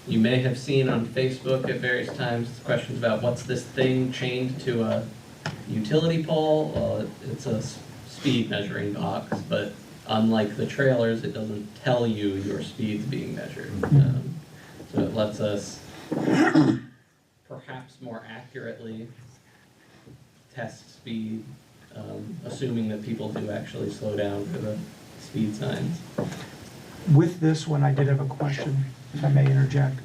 you may have seen on Facebook at various times questions about what's this thing chained to a utility pole. It's a speed measuring box, but unlike the trailers, it doesn't tell you your speed's being measured. So it lets us perhaps more accurately test speed, assuming that people do actually slow down for the speed signs. With this one, I did have a question, if I may interject.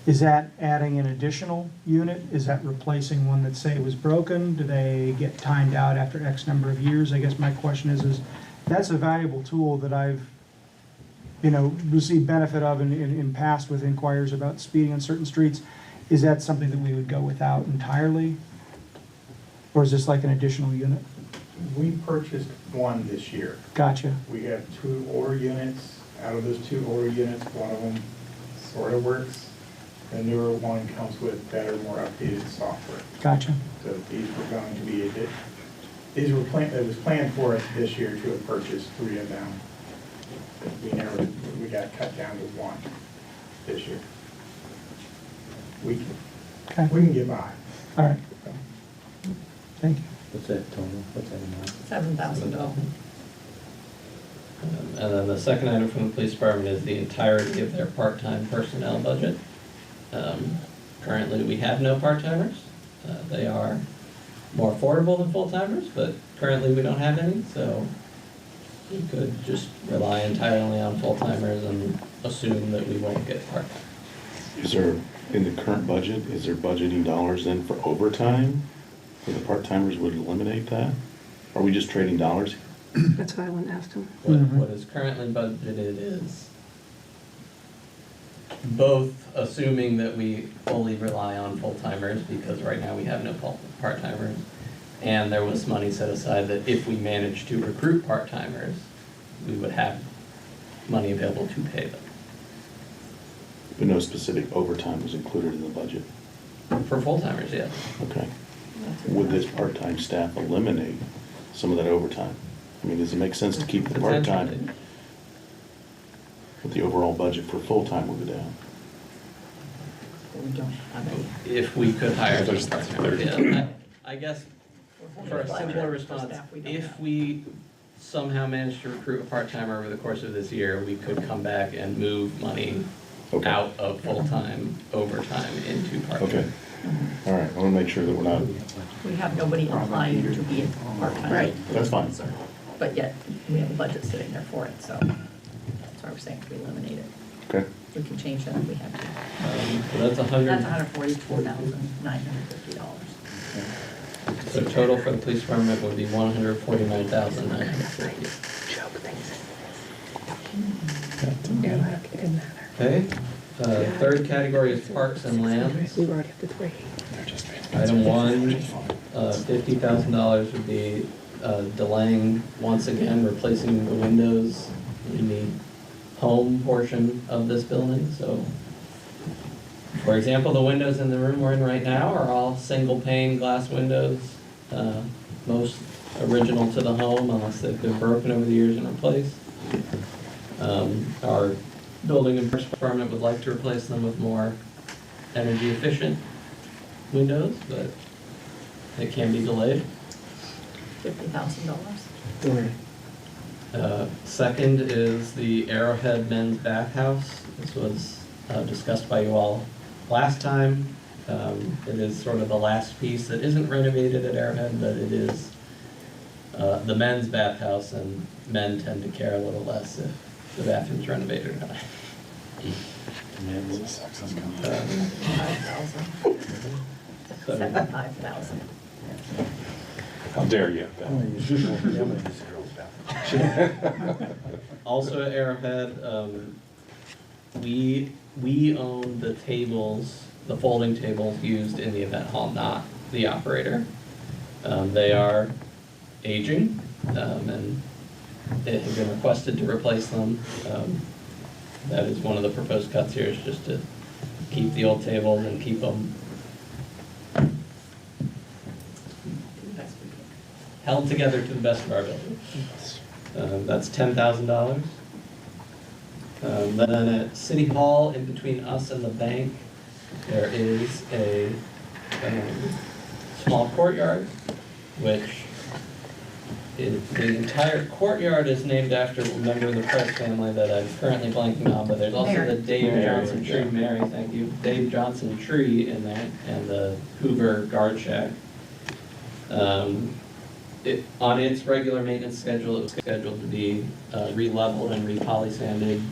Is that adding an additional unit? Is that replacing one that, say, was broken? Do they get timed out after X number of years? I guess my question is that's a valuable tool that I've received benefit of in past with inquiries about speeding on certain streets. Is that something that we would go without entirely? Or is this like an additional unit? We purchased one this year. Gotcha. We have 2 older units. Out of those 2 older units, one of them sort of works. The newer one comes with better, more updated software. Gotcha. So these were going to be, these were planned, it was planned for us this year to have purchased 3 of them. We got cut down to 1 this year. We can get by. All right. Thank you. What's that total? What's that amount? $7,000. And then the second item from the police department is the entirety of their part-time personnel budget. Currently, we have no part-timers. They are more affordable than full-timers, but currently we don't have any, so we could just rely entirely on full-timers and assume that we won't get part-time. Is there, in the current budget, is there budgeting dollars then for overtime? Where the part-timers would eliminate that? Are we just trading dollars? That's what I went and asked him. What is currently budgeted is both assuming that we fully rely on full-timers, because right now we have no part-timers, and there was money set aside that if we managed to recruit part-timers, we would have money available to pay them. But no specific overtime was included in the budget? For full-timers, yes. Okay. Would this part-time staff eliminate some of that overtime? I mean, does it make sense to keep the part-time, Potentially. but the overall budget for full-time will go down? We don't have any. If we could hire those part-timers, yeah. I guess for a For simpler response, staff, we don't if have. we somehow managed to recruit a part-timer over the course of this year, we could come back and move money Okay. out of full-time overtime into part-time. Okay. All right, I want to make sure that we're not, We have nobody applying to be a part-time. Right. that's fine. But yet, we have a budget sitting there for it, so that's why we're saying if we eliminate it. Okay. We can change that if we have to. So that's That's $144,950. So total for the police department would be $149,950. Okay, third category is parks and lands. We were already up to 3. Item 1, $50,000 would be delaying, once again, replacing the windows in the home portion of this building. So, for example, the windows in the room we're in right now are all single pane glass windows, most original to the home unless they've been broken over the years and replaced. Our building and department would like to replace them with more energy efficient windows, but it can be delayed. $50,000. Second is the Arrowhead Men's Bathhouse. This was discussed by you all last time. It is sort of the last piece that isn't renovated at Arrowhead, but it is the men's bathhouse, and men tend to care a little less if the bathroom's renovated or not. $75,000. How dare you? Also at Arrowhead, we own the tables, the folding tables used in the event hall, not the operator. They are aging, and it has been requested to replace them. That is one of the proposed cuts here, is just to keep the old tables and keep them held together to the best of our ability. That's $10,000. Then at City Hall, in between us and the bank, there is a small courtyard, which the entire courtyard is named after a member of the Price family that I'm currently blanking on, but there's also the Dave Johnson tree, Mary, thank you, Dave Johnson tree in there, and the Hoover guard shack. On its regular maintenance schedule, it was scheduled to be re-leveled and re-polysanded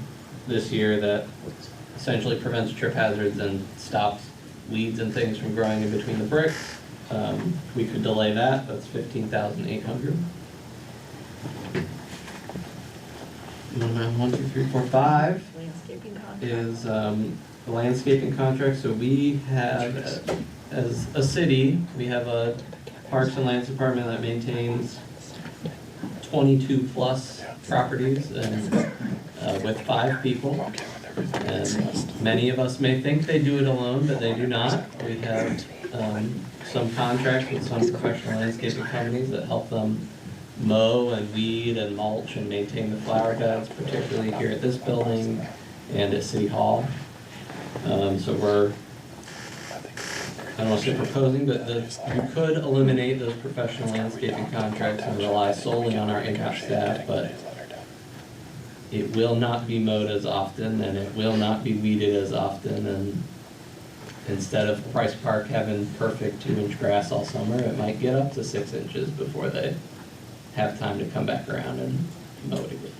this year. That essentially prevents trip hazards and stops weeds and things from growing in between the bricks. We could delay that, that's $15,800. 1, 2, 3, 4, 5 Landscaping contract. is the landscaping contract. So we have, as a city, we have a Parks and Lands Department that maintains 22 plus properties and with 5 people. And many of us may think they do it alone, but they do not. We have some contracts with some professional landscaping companies that help them mow and weed and mulch and maintain the flower beds, particularly here at this building and at City Hall. So we're, I don't want to say proposing, but you could eliminate those professional landscaping contracts and rely solely on our in-house staff, but it will not be mowed as often and it will not be weeded as often, and instead of Price Park having perfect 2-inch grass all summer, it might get up to 6 inches before they have time to come back around and mow it again.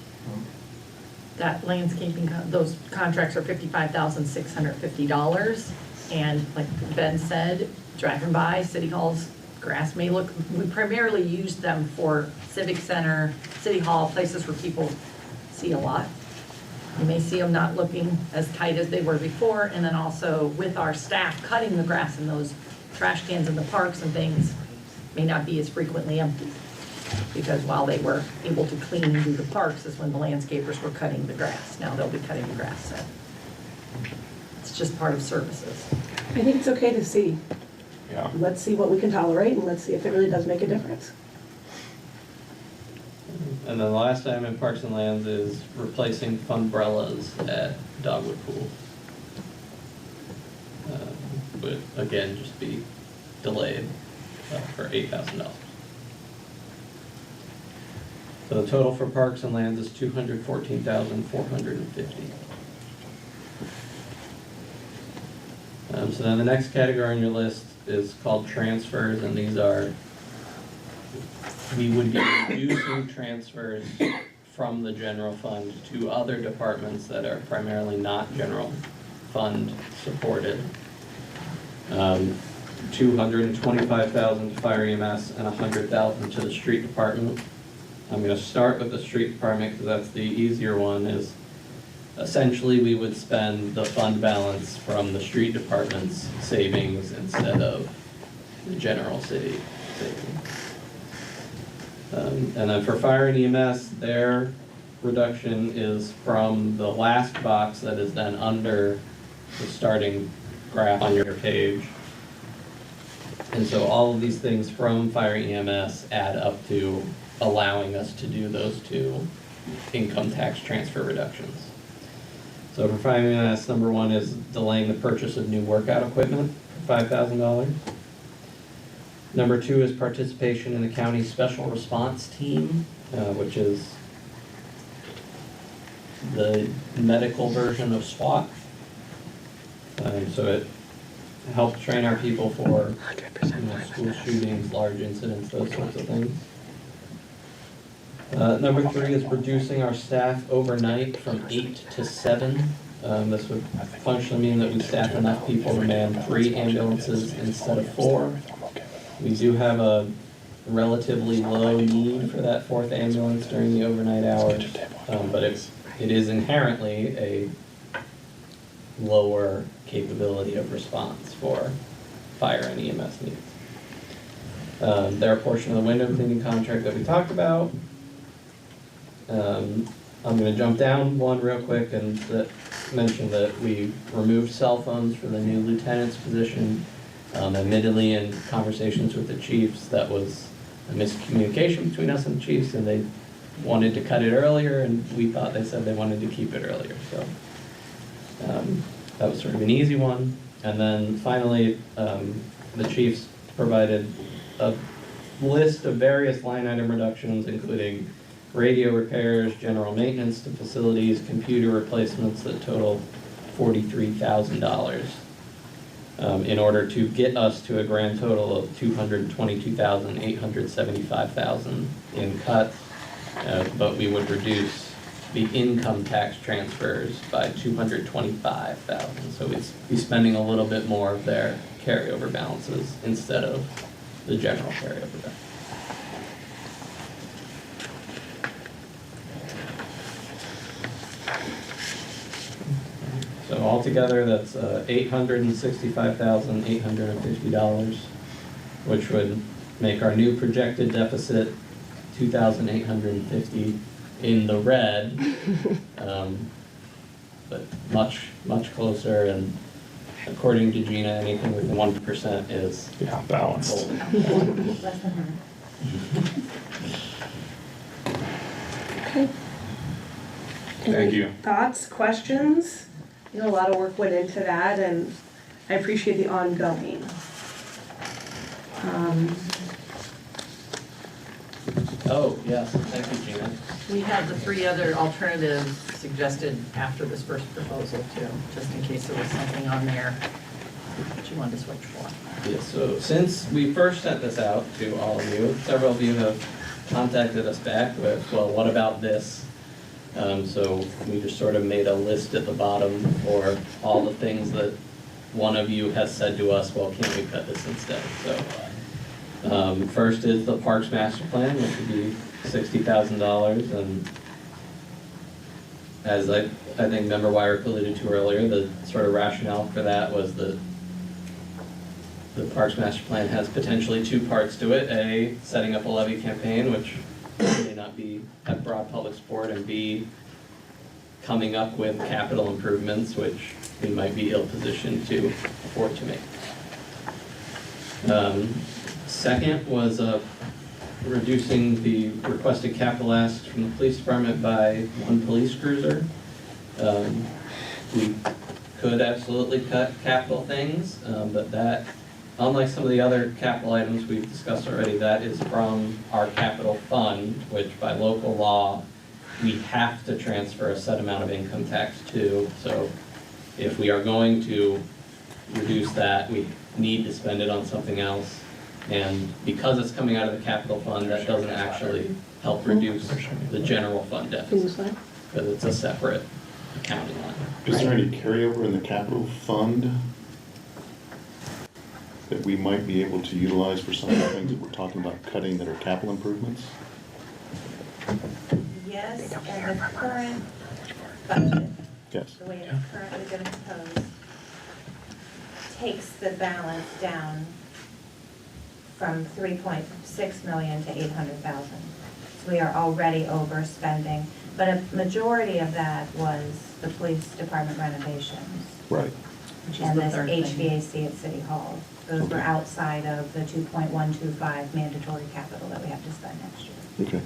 That landscaping, those contracts are $55,650. And like Ben said, driving by City Hall's grass may look, we primarily use them for Civic Center, City Hall, places where people see a lot. You may see them not looking as tight as they were before, and then also with our staff cutting the grass in those trash cans in the parks and things may not be as frequently empty. Because while they were able to clean and do the parks is when the landscapers were cutting the grass. Now they'll be cutting the grass, so it's just part of services. I think it's okay to see. Yeah. Let's see what we can tolerate and let's see if it really does make a difference. And then the last item in Parks and Lands is replacing umbrellas at Dogwood Pool. Would again just be delayed for $8,000. So the total for Parks and Lands is $214,450. So then the next category on your list is called transfers, and these are, we would be reducing transfers from the general fund to other departments that are primarily not general fund supported. $225,000 to fire EMS and $100,000 to the street department. I'm gonna start with the street department because that's the easier one. Is essentially we would spend the fund balance from the street department's savings instead of the general city savings. And then for fire and EMS, their reduction is from the last box that is then under the starting graph on your page. And so all of these things from fire EMS add up to allowing us to do those 2 income tax transfer reductions. So for fire EMS, number 1 is delaying the purchase of new workout equipment for $5,000. Number 2 is participation in the county special response team, which is the medical version of SWAT. So it helps train our people for school shootings, large incidents, those sorts of things. Number 3 is reducing our staff overnight from 8 to 7. This would functionally mean that we staff enough people to man 3 ambulances instead of 4. We do have a relatively low need for that 4th ambulance during the overnight hours, but it is inherently a lower capability of response for fire and EMS needs. They're a portion of the window cleaning contract that we talked about. I'm going to jump down one real quick and mention that we removed cell phones for the new lieutenant's position. Admittedly, in conversations with the chiefs, that was a miscommunication between us and the chiefs, and they wanted to cut it earlier, and we thought they said they wanted to keep it earlier. So that was sort of an easy one. And then finally, the chiefs provided a list of various line item reductions, including radio repairs, general maintenance to facilities, computer replacements that total $43,000. In order to get us to a grand total of $222,875 in cuts, but we would reduce the income tax transfers by $225,000. So we'd be spending a little bit more of their carryover balances instead of the general carryover balance. So altogether, that's $865,850, which would make our new projected deficit 2,850 in the red. But much, much closer, and according to Gina, anything within 1% is balanced. gold. Less than her. Okay. Thank you. Thoughts, questions? You know, a lot of work went into that, and I appreciate the ongoing. Oh, yes, thank you, Gina. We have the 3 other alternatives suggested after this first proposal too, just in case there was something on there that you wanted to switch for. Yeah, so since we first sent this out to all of you, several of you have contacted us back with, well, what about this? So we just sort of made a list at the bottom for all the things that one of you has said to us, well, can't we cut this instead? So first is the Parks Master Plan, which would be $60,000, and as I think Member Wyrick alluded to earlier, the sort of rationale for that was that the Parks Master Plan has potentially 2 parts to it. A, setting up a levy campaign, which may not be have broad public support, and B, coming up with capital improvements, which we might be ill-positioned to afford to make. Second was reducing the requested capital asks from the police department by 1 police cruiser. We could absolutely cut capital things, but that, unlike some of the other capital items we've discussed already, that is from our capital fund, which by local law, we have to transfer a set amount of income tax to. So if we are going to reduce that, we need to spend it on something else. And because it's coming out of the capital fund, that doesn't actually help reduce the general fund deficit, because it's a separate accounting line. Is there any carryover in the capital fund that we might be able to utilize for some of the things that we're talking about cutting that are capital improvements? Yes, and the current budget, Yes. the way it's currently been proposed, takes the balance down from 3.6 million to 800,000. So we are already overspending, but a majority of that was the police department renovations. Right. And this HVAC at City Hall. Those were outside of the 2.125 mandatory capital that we have to spend next year. Okay,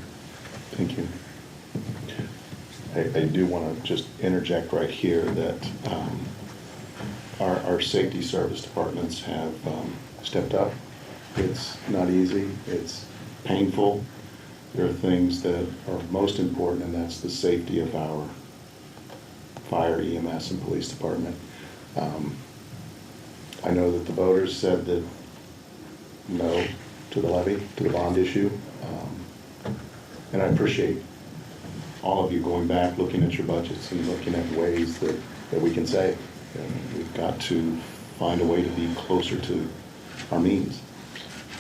thank you. I do want to just interject right here that our safety service departments have stepped up. It's not easy, it's painful. There are things that are most important, and that's the safety of our fire, EMS, and police department. I know that the voters said that no to the levy, to the bond issue. And I appreciate all of you going back, looking at your budgets and looking at ways that we can save. And we've got to find a way to be closer to our means.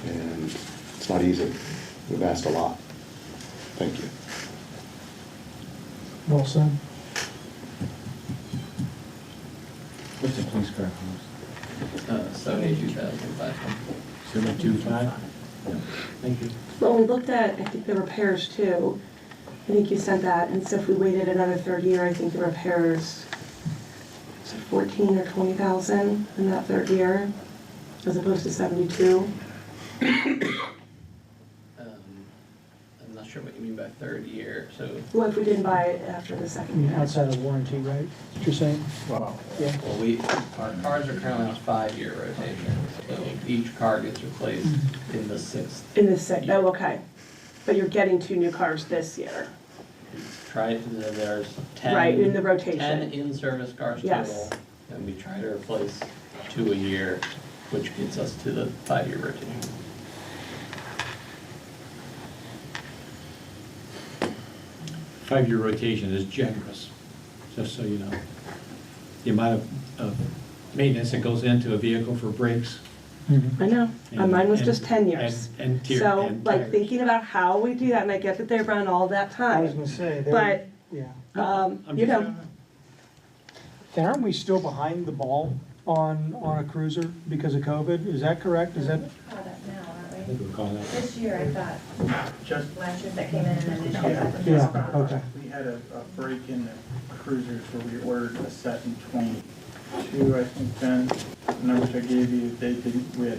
And it's not easy. We've asked a lot. Thank you. Well said. What's the police car cost? 72,500. 72.5? Thank you. Well, we looked at, I think, the repairs too. I think you sent that, and so if we waited another 3rd year, I think the repairs, was it 14 or 20,000 in that 3rd year, as opposed to 72. I'm not sure what you mean by 3rd year, so. Well, if we didn't buy it after the I 2nd mean, year. outside of warranty, right? What you're saying? Wow. Yeah. Well, our cars are currently on 5-year rotation, so each car gets replaced in the 6th. In the 6th, oh, okay. But you're getting 2 new cars this year. There's 10. Right, in the rotation. 10 in-service cars Yes. total, and we try to replace 2 a year, which gets us to the 5-year rotation. Five-year rotation is generous, just so you know. The amount of maintenance that goes into a vehicle for brakes. I know, And- mine was and- just 10 years. and tier- So, and like, tires. thinking about how we do that, and I get that they run all that I was time, gonna say, but, yeah. I'm you just- know, And aren't we still behind the ball on a cruiser because of COVID? Is that correct? Is that? Caught up now, aren't I think we'll call that. This year, I thought, Just, last year that came in and then this year. I think Yeah, it's gone. okay. we had a break in the cruisers where we ordered a set in 22, I think, then. The numbers I gave you, we had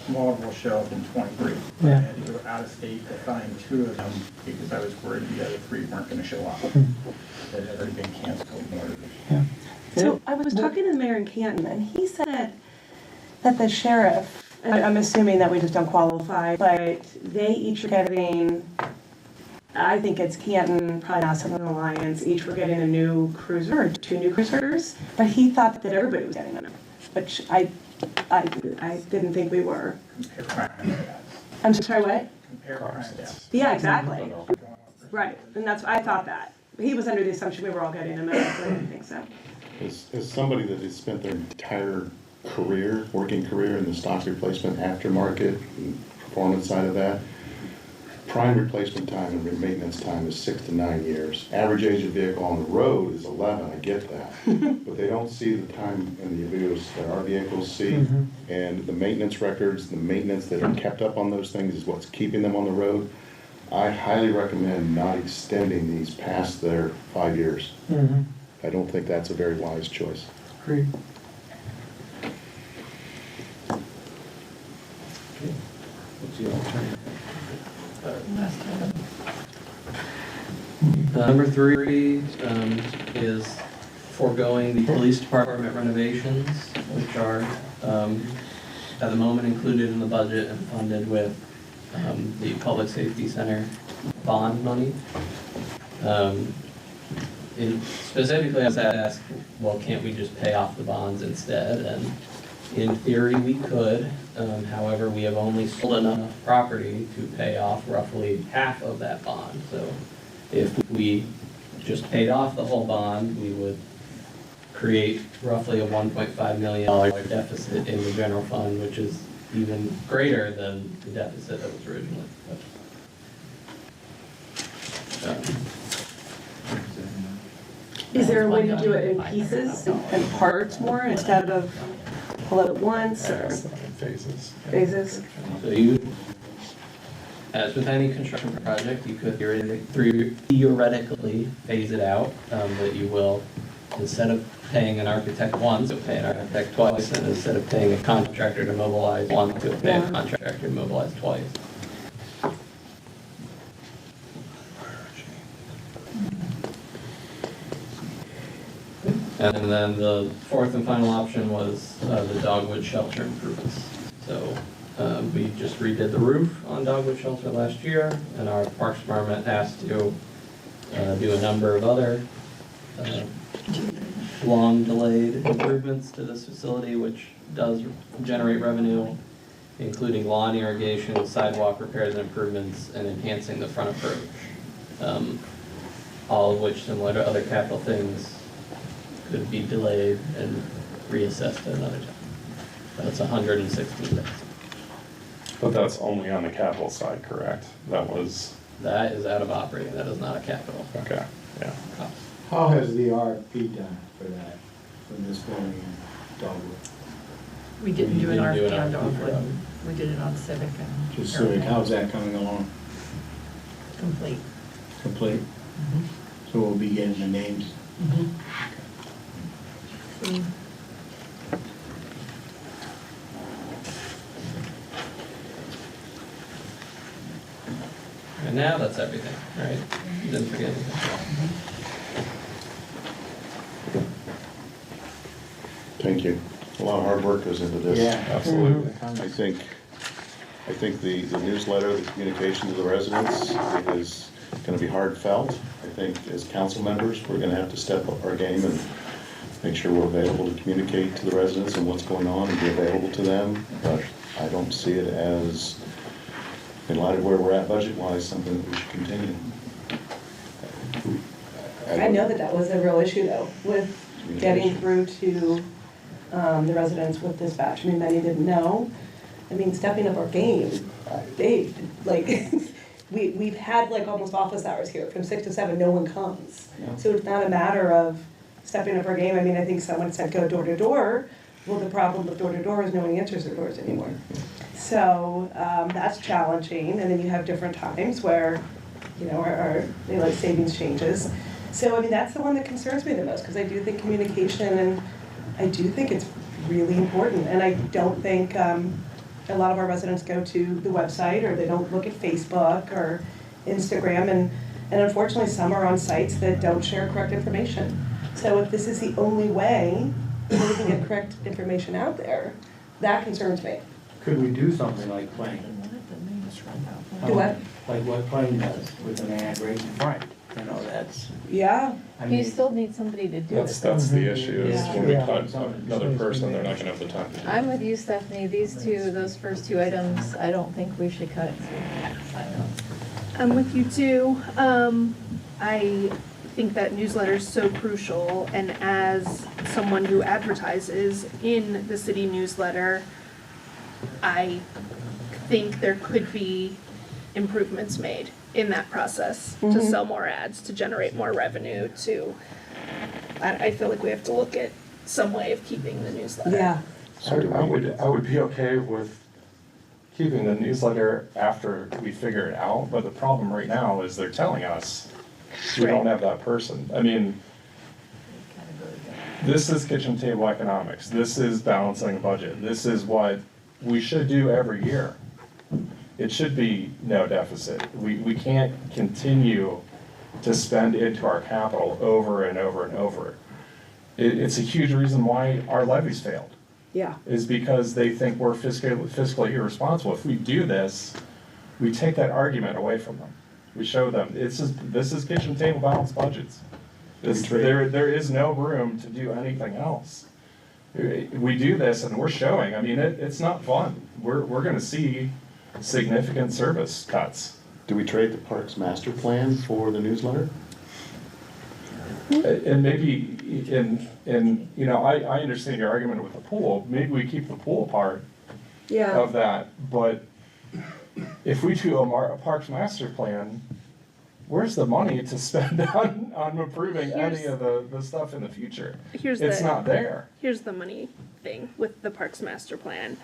multiple show up in 23. I Yeah. had to go out of state to find 2 of them because I was worried the other 3 weren't gonna show up. That had already been canceled and ordered. Yeah. So I was talking to the mayor in Canton, and he said that the sheriff, and I'm assuming that we just don't qualify, but they each are getting, I think it's Canton, probably not Southern Alliance, each were getting a new cruiser or 2 new cruisers, but he thought that everybody was getting them, which I didn't think we were. Compare crime stats. I'm sorry, what? Compare crime stats. Yeah, exactly. Right, and that's, I thought that. He was under the assumption we were all getting them, and I didn't think so. As somebody that has spent their entire career, working career in the stock replacement aftermarket, and performance side of that, prime replacement time and maintenance time is 6 to 9 years. Average age of vehicle on the road is 11, I get that. But they don't see the time in the vehicles that our vehicles see. And the maintenance records, the maintenance that are kept up on those things is what's keeping them on the road. I highly recommend not extending these past their 5 years. I don't think that's a very wise choice. Great. What's the alternative? Number 3 is foregoing the police department renovations, which are at the moment included in the budget and funded with the Public Safety Center bond money. Specifically, I was asked, well, can't we just pay off the bonds instead? And in theory, we could. However, we have only sold enough property to pay off roughly half of that bond. So if we just paid off the whole bond, we would create roughly a $1.5 million deficit in the general fund, which is even greater than the deficit that was originally. Is there a way to do it in pieces and parts more instead of pull it at once or Phases. phases? So you, as with any construction project, you could theoretically phase it out, but you will, instead of paying an architect once, you'll pay an architect twice, and instead of paying a contractor to mobilize once, you'll pay a contractor to mobilize twice. And then the 4th and final option was the Dogwood Shelter improvements. So we just redid the roof on Dogwood Shelter last year, and our Parks Department asked to do a number of other long-delayed improvements to this facility, which does generate revenue, including lawn irrigation, sidewalk repairs and improvements, and enhancing the front approach. All of which, similar to other capital things, could be delayed and reassessed at another time. That's 116 days. But that's only on the capital side, correct? That is out of operating, that is not a capital. Okay, yeah. cost. How has the RFP done for that, for this building in Dogwood? We didn't do an didn't do an RFP on RFP for Dogwood. We did it on Civic and. Just Civic, how's that coming along? Complete. Complete? So we'll be getting the names? And now that's everything, right? You didn't forget anything. Thank you. A lot of hard work goes into this. Yeah. Absolutely. I think the newsletter, the communication to the residents is gonna be heartfelt. I think as council members, we're gonna have to step up our game and make sure we're available to communicate to the residents and what's going on and be available to them. But I don't see it as, in light of where we're at budget-wise, something that we should continue. I know that was a real issue though, with getting through to the residents with dispatch. I mean, many didn't know. I mean, stepping up our game, Dave, like, we've had like almost office hours here, from 6 to 7, no one comes. Yeah. So it's not a matter of stepping up our game. I mean, I think someone said go door to door. Well, the problem with door to door is no one answers their doors anymore. So that's challenging. And then you have different times where, you know, our daylight savings changes. So, I mean, that's the one that concerns me the most, because I do think communication, and I do think it's really important. And I don't think a lot of our residents go to the website, or they don't look at Facebook or Instagram. And unfortunately, some are on sites that don't share correct information. So if this is the only way that we can get correct information out there, that concerns me. Could we do something like Plain? Do what? Like what Plain does with an ad right in front, you know, that's, Yeah. I You mean, still need somebody to do That's it. the issue, is when we Yeah. cut another person, they're not gonna have the time to do it. I'm with you, Stephanie. Those first two items, I don't think we should cut. I'm with you too. I think that newsletter is so crucial, and as someone who advertises in the city newsletter, I think there could be improvements made in that process to sell more ads, to generate more revenue, I feel like we have to look at some way of keeping the newsletter. Yeah. I would be okay with keeping the newsletter after we figure it out, but the problem right now is they're telling us we don't have that person. I mean, this is kitchen table economics, this is balancing a budget, this is what we should do every year. It should be no deficit. We can't continue to spend into our capital over and over and over. It's a huge reason why our levies failed. Yeah. Is because they think we're fiscally irresponsible. If we do this, we take that argument away from them. We show them, this is kitchen table balanced budgets. There is no room to do anything else. We do this and we're showing, I mean, it's not fun. We're gonna see significant service cuts. Do we trade the parks master plan for the newsletter? And maybe you know, I understand your argument with the pool, maybe we keep the pool part of that, but if we do a parks master plan, where's the money to spend on improving any of the stuff in the future? It's not there. Here's the money thing with the Parks Master Plan.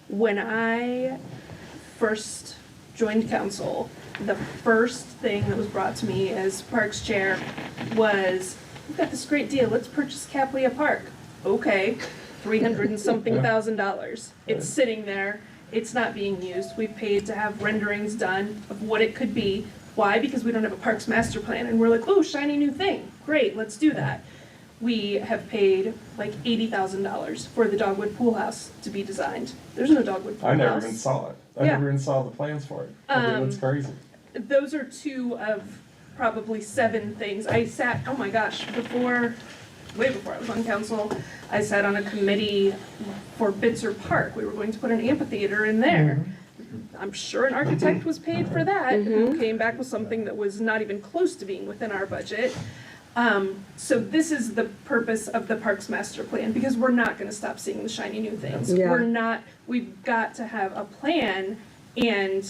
When I first joined council, the first thing that was brought to me as Parks Chair was, we've got this great deal, let's purchase Caplia Park. Okay, $300 and something thousand. It's sitting there, it's not being used. We've paid to have renderings done of what it could be. Why? Because we don't have a Parks Master Plan, and we're like, oh, shiny new thing, great, let's do that. We have paid like $80,000 for the Dogwood Pool House to be designed. There's no Dogwood Pool House. I never even saw it. I never even saw the plans for it. That's crazy. Those are two of probably 7 things. I sat, oh my gosh, way before I was on council, I sat on a committee for Bitzer Park. We were going to put an amphitheater in there. I'm sure an architect was paid for that, who came back with something that was not even close to being within our budget. So this is the purpose of the Parks Master Plan, because we're not gonna stop seeing the shiny new things. Yeah. We've got to have a plan and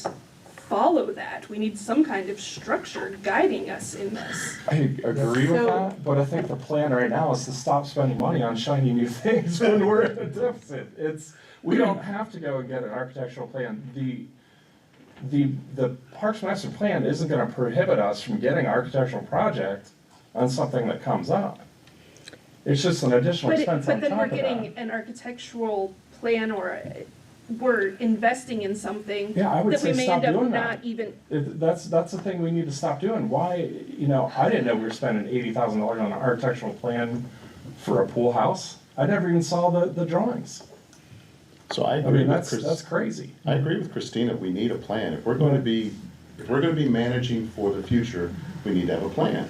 follow that. We need some kind of structure guiding us in this. I agree with that, but I think the plan right now is to stop spending money on shiny new things when we're in a deficit. We don't have to go and get an architectural plan. The Parks Master Plan isn't gonna prohibit us from getting an architectural project on something that comes up. It's just an additional expense on But then top we're of that. getting an architectural plan, or we're investing in something Yeah, I would that we say may stop end up doing not that. even. That's the thing we need to stop doing. Why, I didn't know we were spending $80,000 on an architectural plan for a pool house. I never even saw the drawings. So I I agree mean, with that's crazy. I agree with Christina, we need a plan. If we're going to be managing for the future, we need to have a plan.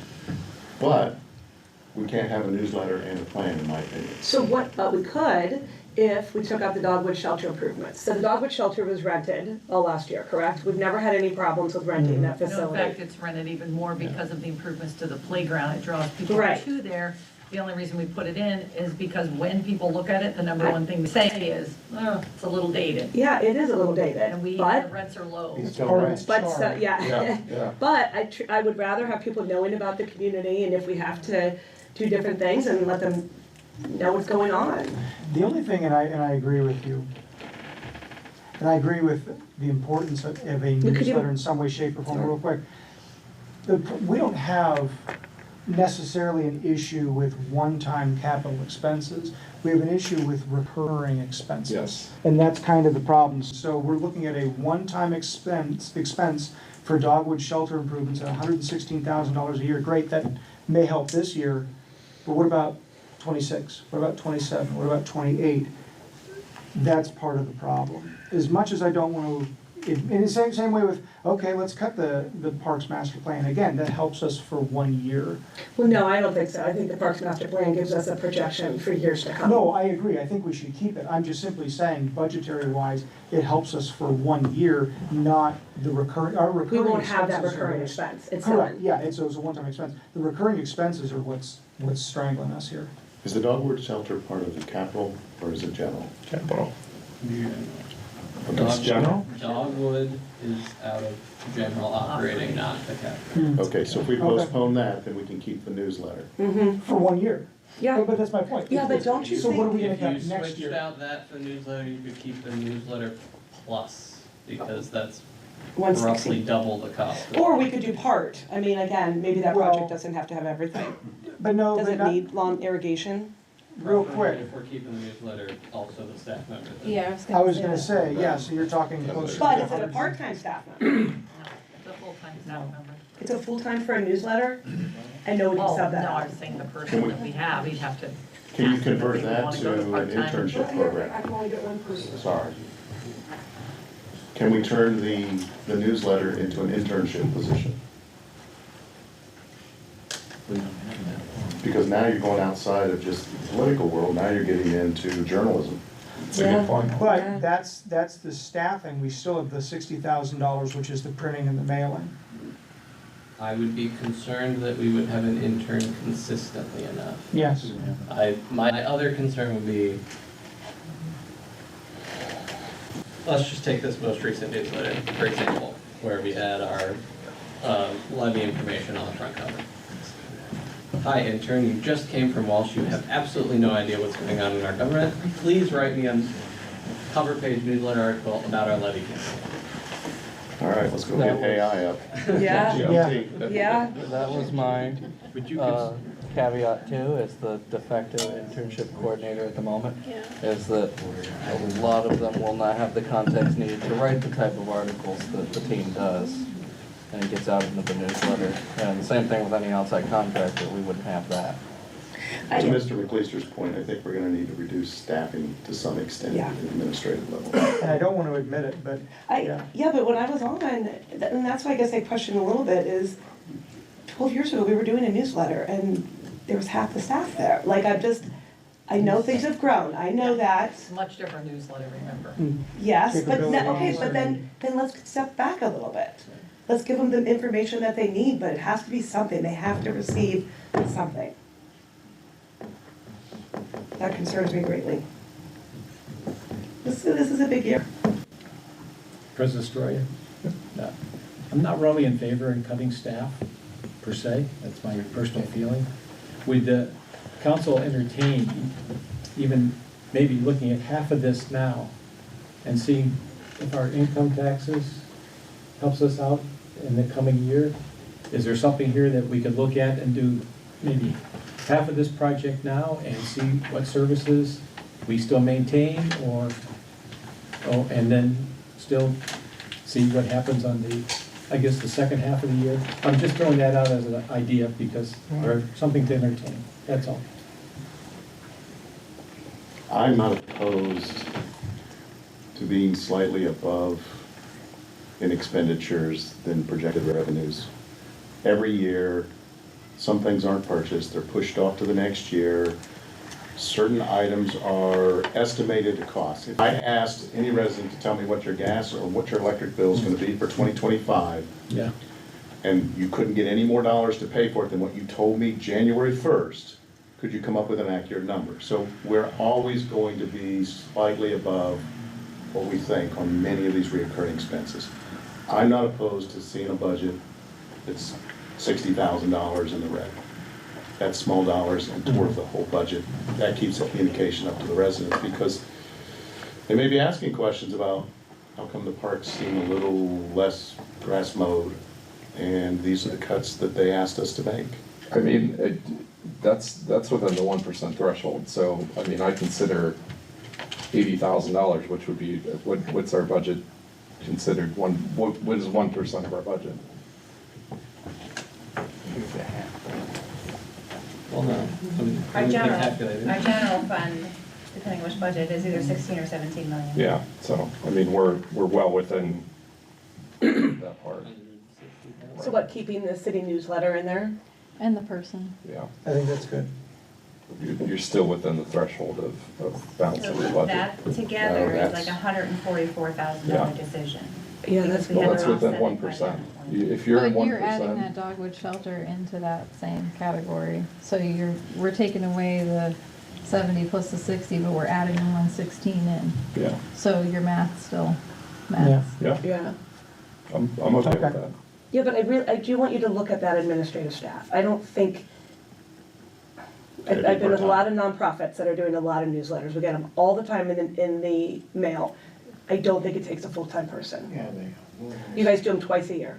But we can't have a newsletter and a plan, in my opinion. So what, we could, if we took out the Dogwood Shelter improvements. So the Dogwood Shelter was rented all last year, correct? We've never had any problems with renting that No, in facility. fact, it's rented even more because of the improvements to the playground. It draws people Right. to there. The only reason we put it in is because when people look at it, the number one thing they say is, oh, it's a little dated. Yeah, it is a little dated, And the but, rents are low. yeah. Yeah. But I would rather have people knowing about the community, and if we have to two different things and let them know what's going on. The only thing, and I agree with you, and I agree with the importance of a newsletter in some way, shape, or form, real quick. We don't have necessarily an issue with one-time capital expenses. We have an issue with recurring expenses. Yes. And that's kind of the problem. So we're looking at a one-time expense for dogwood shelter improvements at $116,000 a year. Great, that may help this year, but what about 26? What about 27? What about 28? That's part of the problem. As much as I don't want to, in the same way with, okay, let's cut the Parks Master Plan. Again, that helps us for 1 year. Well, no, I don't think so. I think the Parks Master Plan gives us a projection for years to come. No, I agree. I think we should keep it. I'm just simply saying, budgetary-wise, it helps us for 1 year, not the recurring, our recurring We won't have that expenses are recurring what's- expense. It's Correct, done. yeah, it's a one-time expense. The recurring expenses are what's strangling us here. Is the dogwood shelter part of the capital or is it general? Capital. Dog- general? Dogwood is out of general operating, not the capital. Okay, so if we postpone that, then we can keep the newsletter. For 1 year. Yeah. But that's my point. Yeah, but don't you So what are we gonna If have you next switched year? out that for newsletter, you could keep the newsletter plus, because that's 160. roughly double the cost. Or we could do part. I mean, again, maybe that Well- project doesn't have to have everything. But no, Does but it not, need lawn irrigation? real Preferably quick. If we're keeping the newsletter, also the staff member. I was gonna say, yeah, so you're talking closer to. But is it a part-time staff member? No, it's a full-time staff member. It's a full-time for a newsletter? I know we can Oh, sub no, that I out. was saying the person that we have, he'd have to. Can you ask them if convert they that wanna to go an part-time. internship program? I can only get one person. Sorry. Can we turn the newsletter into an internship position? Because now you're going outside of just the political world, now you're getting into journalism. That's a good point. But that's the staffing. We still have the $60,000, which is the printing and the mailing. I would be concerned that we would have an intern consistently enough. Yes. My other concern would be, let's just take this most recent newsletter, for example, where we had our levy information on the front cover. Hi intern, you just came from Walsh, you have absolutely no idea what's going on in our government. Please write me a cover page newsletter article about our levy campaign. All right, let's go get AI up. Yeah, GLT. yeah. That was my But you uh, could, caveat too, as the de facto internship coordinator at the moment, is that a lot of them will not have the context needed to write the type of articles that the team does. And it gets out into the newsletter. And the same thing with any outside contractor, we wouldn't have that. To Mr. McLeister's point, I think we're gonna need to reduce staffing to some extent Yeah. at the administrative level. And I don't want to admit it, but Yeah, but when I was on, and that's why I guess I question a little bit, is 12 years ago, we were doing a newsletter and there was half the staff there. Like, I know things have grown, I know that, It's a much different newsletter, remember? yes, but, okay, Capabilities but then let's step back a little bit. Let's give them the information that they need, but it has to be something, they have to receive something. That concerns me greatly. This is a big year. President Stroya, I'm not really in favor of cutting staff, per se, that's my personal feeling. Would the council entertain even maybe looking at half of this now and seeing if our income taxes helps us out in the coming year? Is there something here that we could look at and do maybe half of this project now and see what services we still maintain, or, and then still see what happens on the, I guess, the second half of the year? I'm just throwing that out as an idea because, or something to entertain, that's all. I'm not opposed to being slightly above in expenditures than projected revenues. Every year, some things aren't purchased, they're pushed off to the next year. Certain items are estimated to cost. If I asked any resident to tell me what your gas or what your electric bill is gonna be for 2025, Yeah. and you couldn't get any more dollars to pay for it than what you told me January 1st, could you come up with an accurate number? So we're always going to be slightly above what we think on many of these recurring expenses. I'm not opposed to seeing a budget that's $60,000 in the red. at small dollars and toward the whole budget. That keeps the communication up to the residents, because they may be asking questions about how come the parks seem a little less grass mowed, and these are the cuts that they asked us to make. I mean, that's within the 1% threshold, so, I mean, I consider $80,000, which would be, what's our budget considered, what is 1% of our budget? Well, no. Our We can general, calculate it. our general fund, depending which budget, is either 16 or 17 million. Yeah, so, I mean, we're well within that part, So what, keeping the city newsletter in there? And the person. yeah. I think that's good. You're still within the threshold of balancing the So budget. that together No, is like a $144,000 Yeah. decision. Yeah, Because that's we more. had Well, that's our within offsetting 1%. budget. If you're in But you're adding 1%, that dogwood shelter into that same category. So we're taking away the 70 plus the 60, but we're adding the 116 in. yeah, So your math still maths. yeah, Yeah. I'm okay with that. Yeah, but I do want you to look at that administrative staff. I don't think, I've been with a lot of nonprofits that are doing a lot of newsletters. We get them all the time in the mail. I don't think it takes a full-time person. Yeah, they. You guys do them twice a year.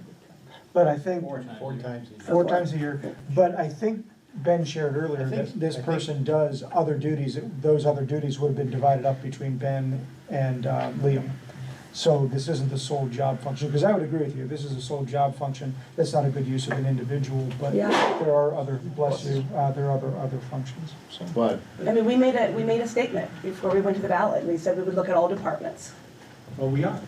But I think, Four times. four times a year, but I think Ben shared earlier that this person does other duties. Those other duties would have been divided up between Ben and Liam. So this isn't the sole job function, because I would agree with you, this is a sole job function. That's not a good use of an individual, but Yeah. there are other, bless you, there are other functions, so. But I mean, we made a statement before we went to the ballot. We said we would look at all departments. Well, we are.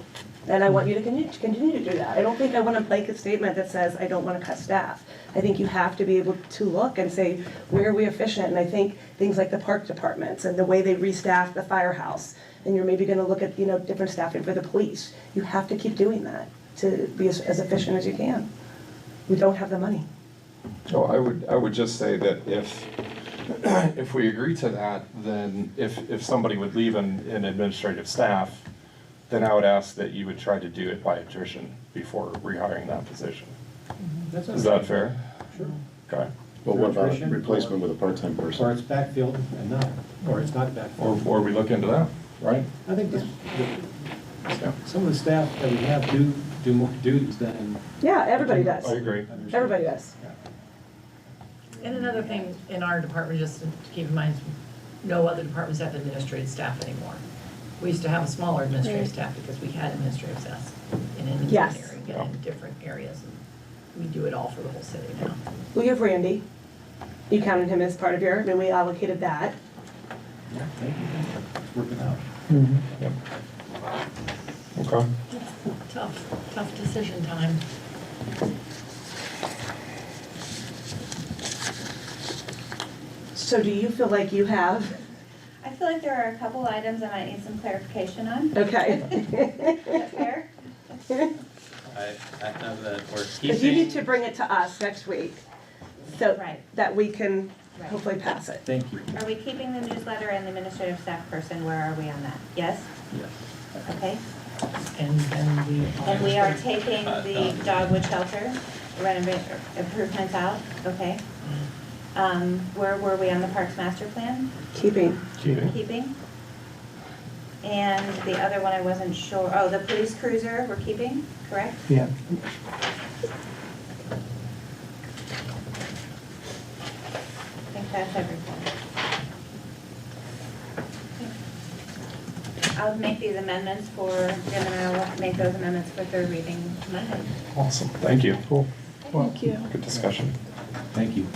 And I want you to continue to do that. I don't think I want to make a statement that says, I don't want to cut staff. I think you have to be able to look and say, where are we efficient? And I think things like the park departments and the way they restaff the firehouse, and you're maybe gonna look at, different staffing for the police. You have to keep doing that to be as efficient as you can. We don't have the money. So I would just say that if we agree to that, then if somebody would leave in administrative staff, then I would ask that you would try to do it by attrition before rehiring that position. Is that fair? Sure. Okay. But what about Attrition, replacement with a part-time person? Or it's backfilled and not, or it's not backfilled. Or we look into that, right? I think some of the staff that we have do more duties than. Yeah, everybody does. I agree. Everybody does. And another thing in our department, just to keep in mind, no other departments have administrative staff anymore. We used to have a smaller administrative staff because we had administrative staff in Yes. engineering and in different areas. And we do it all for the whole city now. We have Randy. You counted him as part of your, and we allocated that. Yeah, thank you. It's working out. Yep. Okay. Tough decision time. So do you feel like you have? I feel like there are a couple items I might need some clarification on. Okay. Is that fair? I have that we're Because you need to bring it to us next week, so Right. that we can Right. hopefully pass it. Thank you. Are we keeping the newsletter and the administrative staff person? Where are we on that? Yes? Yes. Okay. And And we are taking the dogwood shelter improvements out, okay? Where were we on the Parks Master Plan? Keeping. Keeping? And the other one I wasn't sure, the police cruiser, we're keeping, correct? Yeah. I think that's everything. I'll make these amendments for, Jim and I will make those amendments for third reading Monday. Awesome. Thank you. Cool. Thank you. Good discussion. Thank you.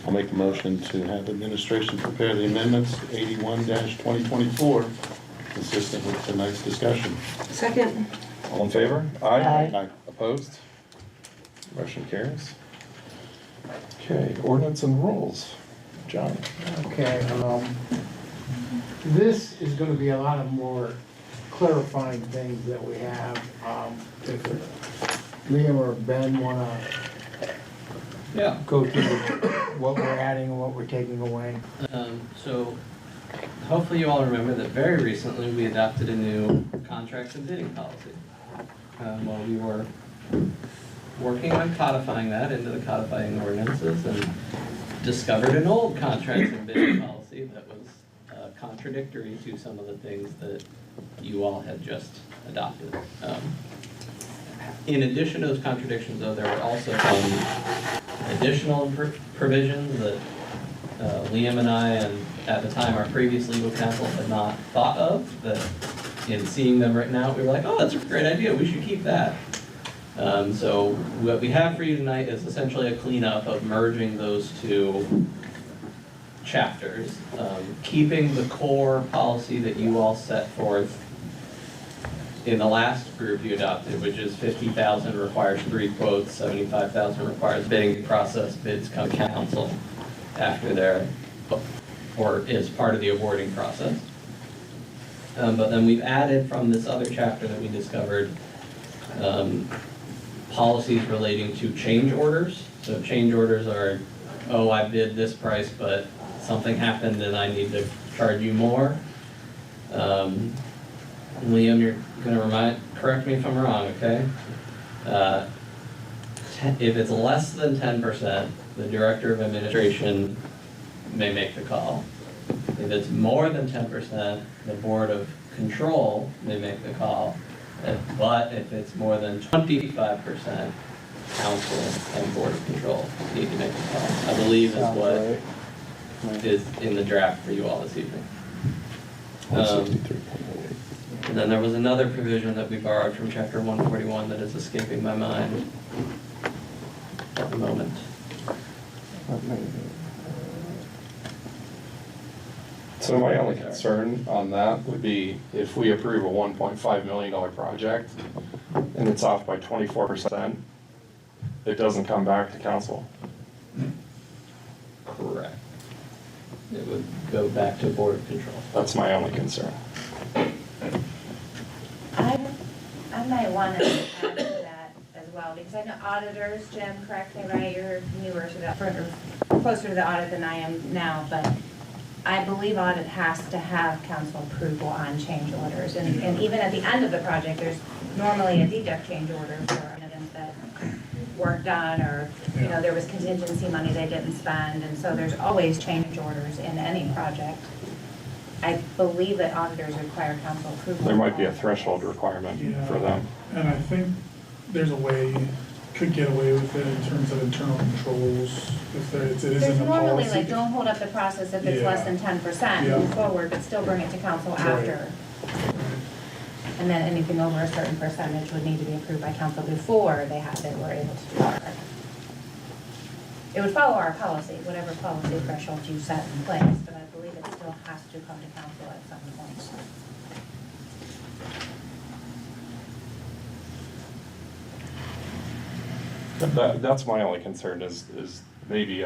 I'll make a motion to have administration prepare the amendments to 81-2024, consistent with tonight's discussion. Second. All in favor? Aye. Opposed? Motion carries. Okay, ordinance and rules. John? Okay, this is gonna be a lot of more clarifying things that we have. If Liam or Ben wanna Yeah. go through what we're adding and what we're taking away. So hopefully you all remember that very recently we adopted a new contracts and bidding policy. While we were working on codifying that into the codifying ordinances and discovered an old contracts and bidding policy that was contradictory to some of the things that you all had just adopted. In addition to those contradictions, though, there were also some additional provisions that Liam and I, and at the time our previous legal counsel, had not thought of, that in seeing them written out, we were like, oh, that's a great idea, we should keep that. So what we have for you tonight is essentially a cleanup of merging those two chapters, keeping the core policy that you all set forth in the last group you adopted, which is 50,000 requires 3 quotes, 75,000 requires bidding process, bids come to council after they're, or is part of the awarding process. But then we've added from this other chapter that we discovered, policies relating to change orders. So change orders are, oh, I bid this price, but something happened and I need to charge you more. Liam, you're gonna correct me if I'm wrong, okay? If it's less than 10%, the Director of Administration may make the call. If it's more than 10%, the Board of Control may make the call. But if it's more than 25%, Council and Board of Control need to make the call. I believe is what is in the draft for you all this evening. And then there was another provision that we borrowed from Chapter 141 that is escaping my mind at the moment. So my only concern on that would be if we approve a $1.5 million project and it's off by 24%, it doesn't come back to council. Correct. It would go back to Board of Control. That's my only concern. I might want to add to that as well, because I know auditors, Jim, correct me, right, you're newer to that, or closer to the audit than I am now, but I believe audit has to have council approval on change orders, and even at the end of the project, there's normally a deduct change order for items that weren't done, or, you know, there was contingency money they didn't spend, and so there's always change orders in any project. I believe that auditors require council approval. There might be a threshold requirement for them. And I think there's a way, could get away with it in terms of internal controls, if it is in the There's normally, policy. like, don't hold up the process if it's less than 10%, move forward, but still bring it to council after. And then anything over a certain percentage would need to be approved by council before they were able to do that. It would follow our policy, whatever policy threshold you set in place, but I believe it still has to come to council at some point. That's my only concern is maybe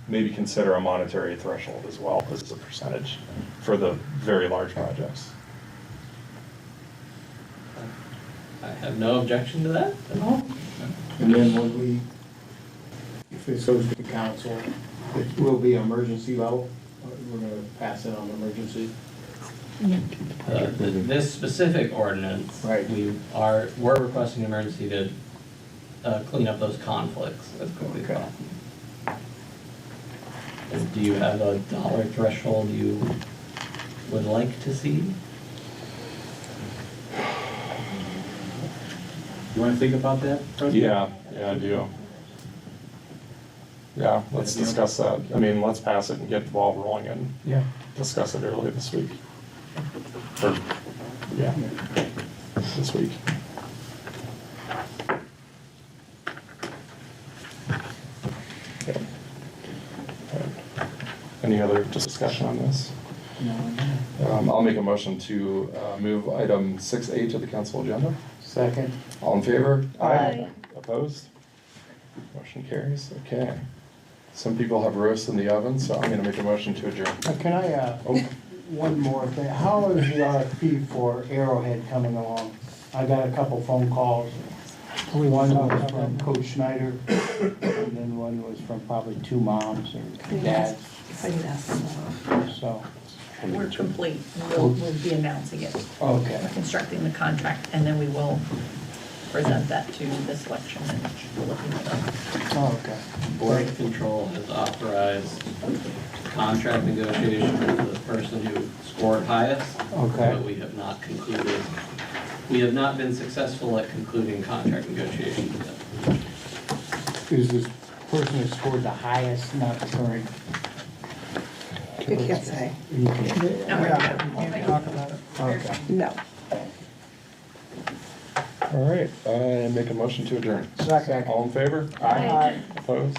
maybe consider a monetary threshold as well as a percentage for the very large projects. I have no objection to that at all. And then when if it goes to council, it will be emergency level, we're gonna pass it on emergency. This specific ordinance, we're requesting emergency to clean up those conflicts as quickly as possible. And do you have a dollar threshold you would like to see? You want to think about that? Yeah, I do. Yeah, let's discuss that. I mean, let's pass it and get the ball rolling and discuss it early this week. Or, this week. Okay. Any other discussion on this? No. I'll make a motion to move item 6A to the council agenda. Second. All in favor? Aye. Opposed? Motion carries. Okay. Some people have roast in the oven, so I'm going to make a motion to adjourn. Can I, one more thing, how is the RFP for Arrowhead coming along? I got a couple phone calls. One was from Coach Schneider, and then one was from probably two moms or dads. I did ask them. So. We're complete. We'll be announcing it. Okay. Constructing the contract, and then we will present that to this election and we're looking at that. Oh, okay. Board of Control has authorized contract negotiation with the person who scored highest. Okay. But we have not concluded, we have not been successful at concluding contract negotiations yet. Is this person that scored the highest not the current? You can't say. You can't. No, we're Yeah, good. we can't talk about it. Okay. No. All right, I make a motion to adjourn. Second. All in favor? Aye. Opposed?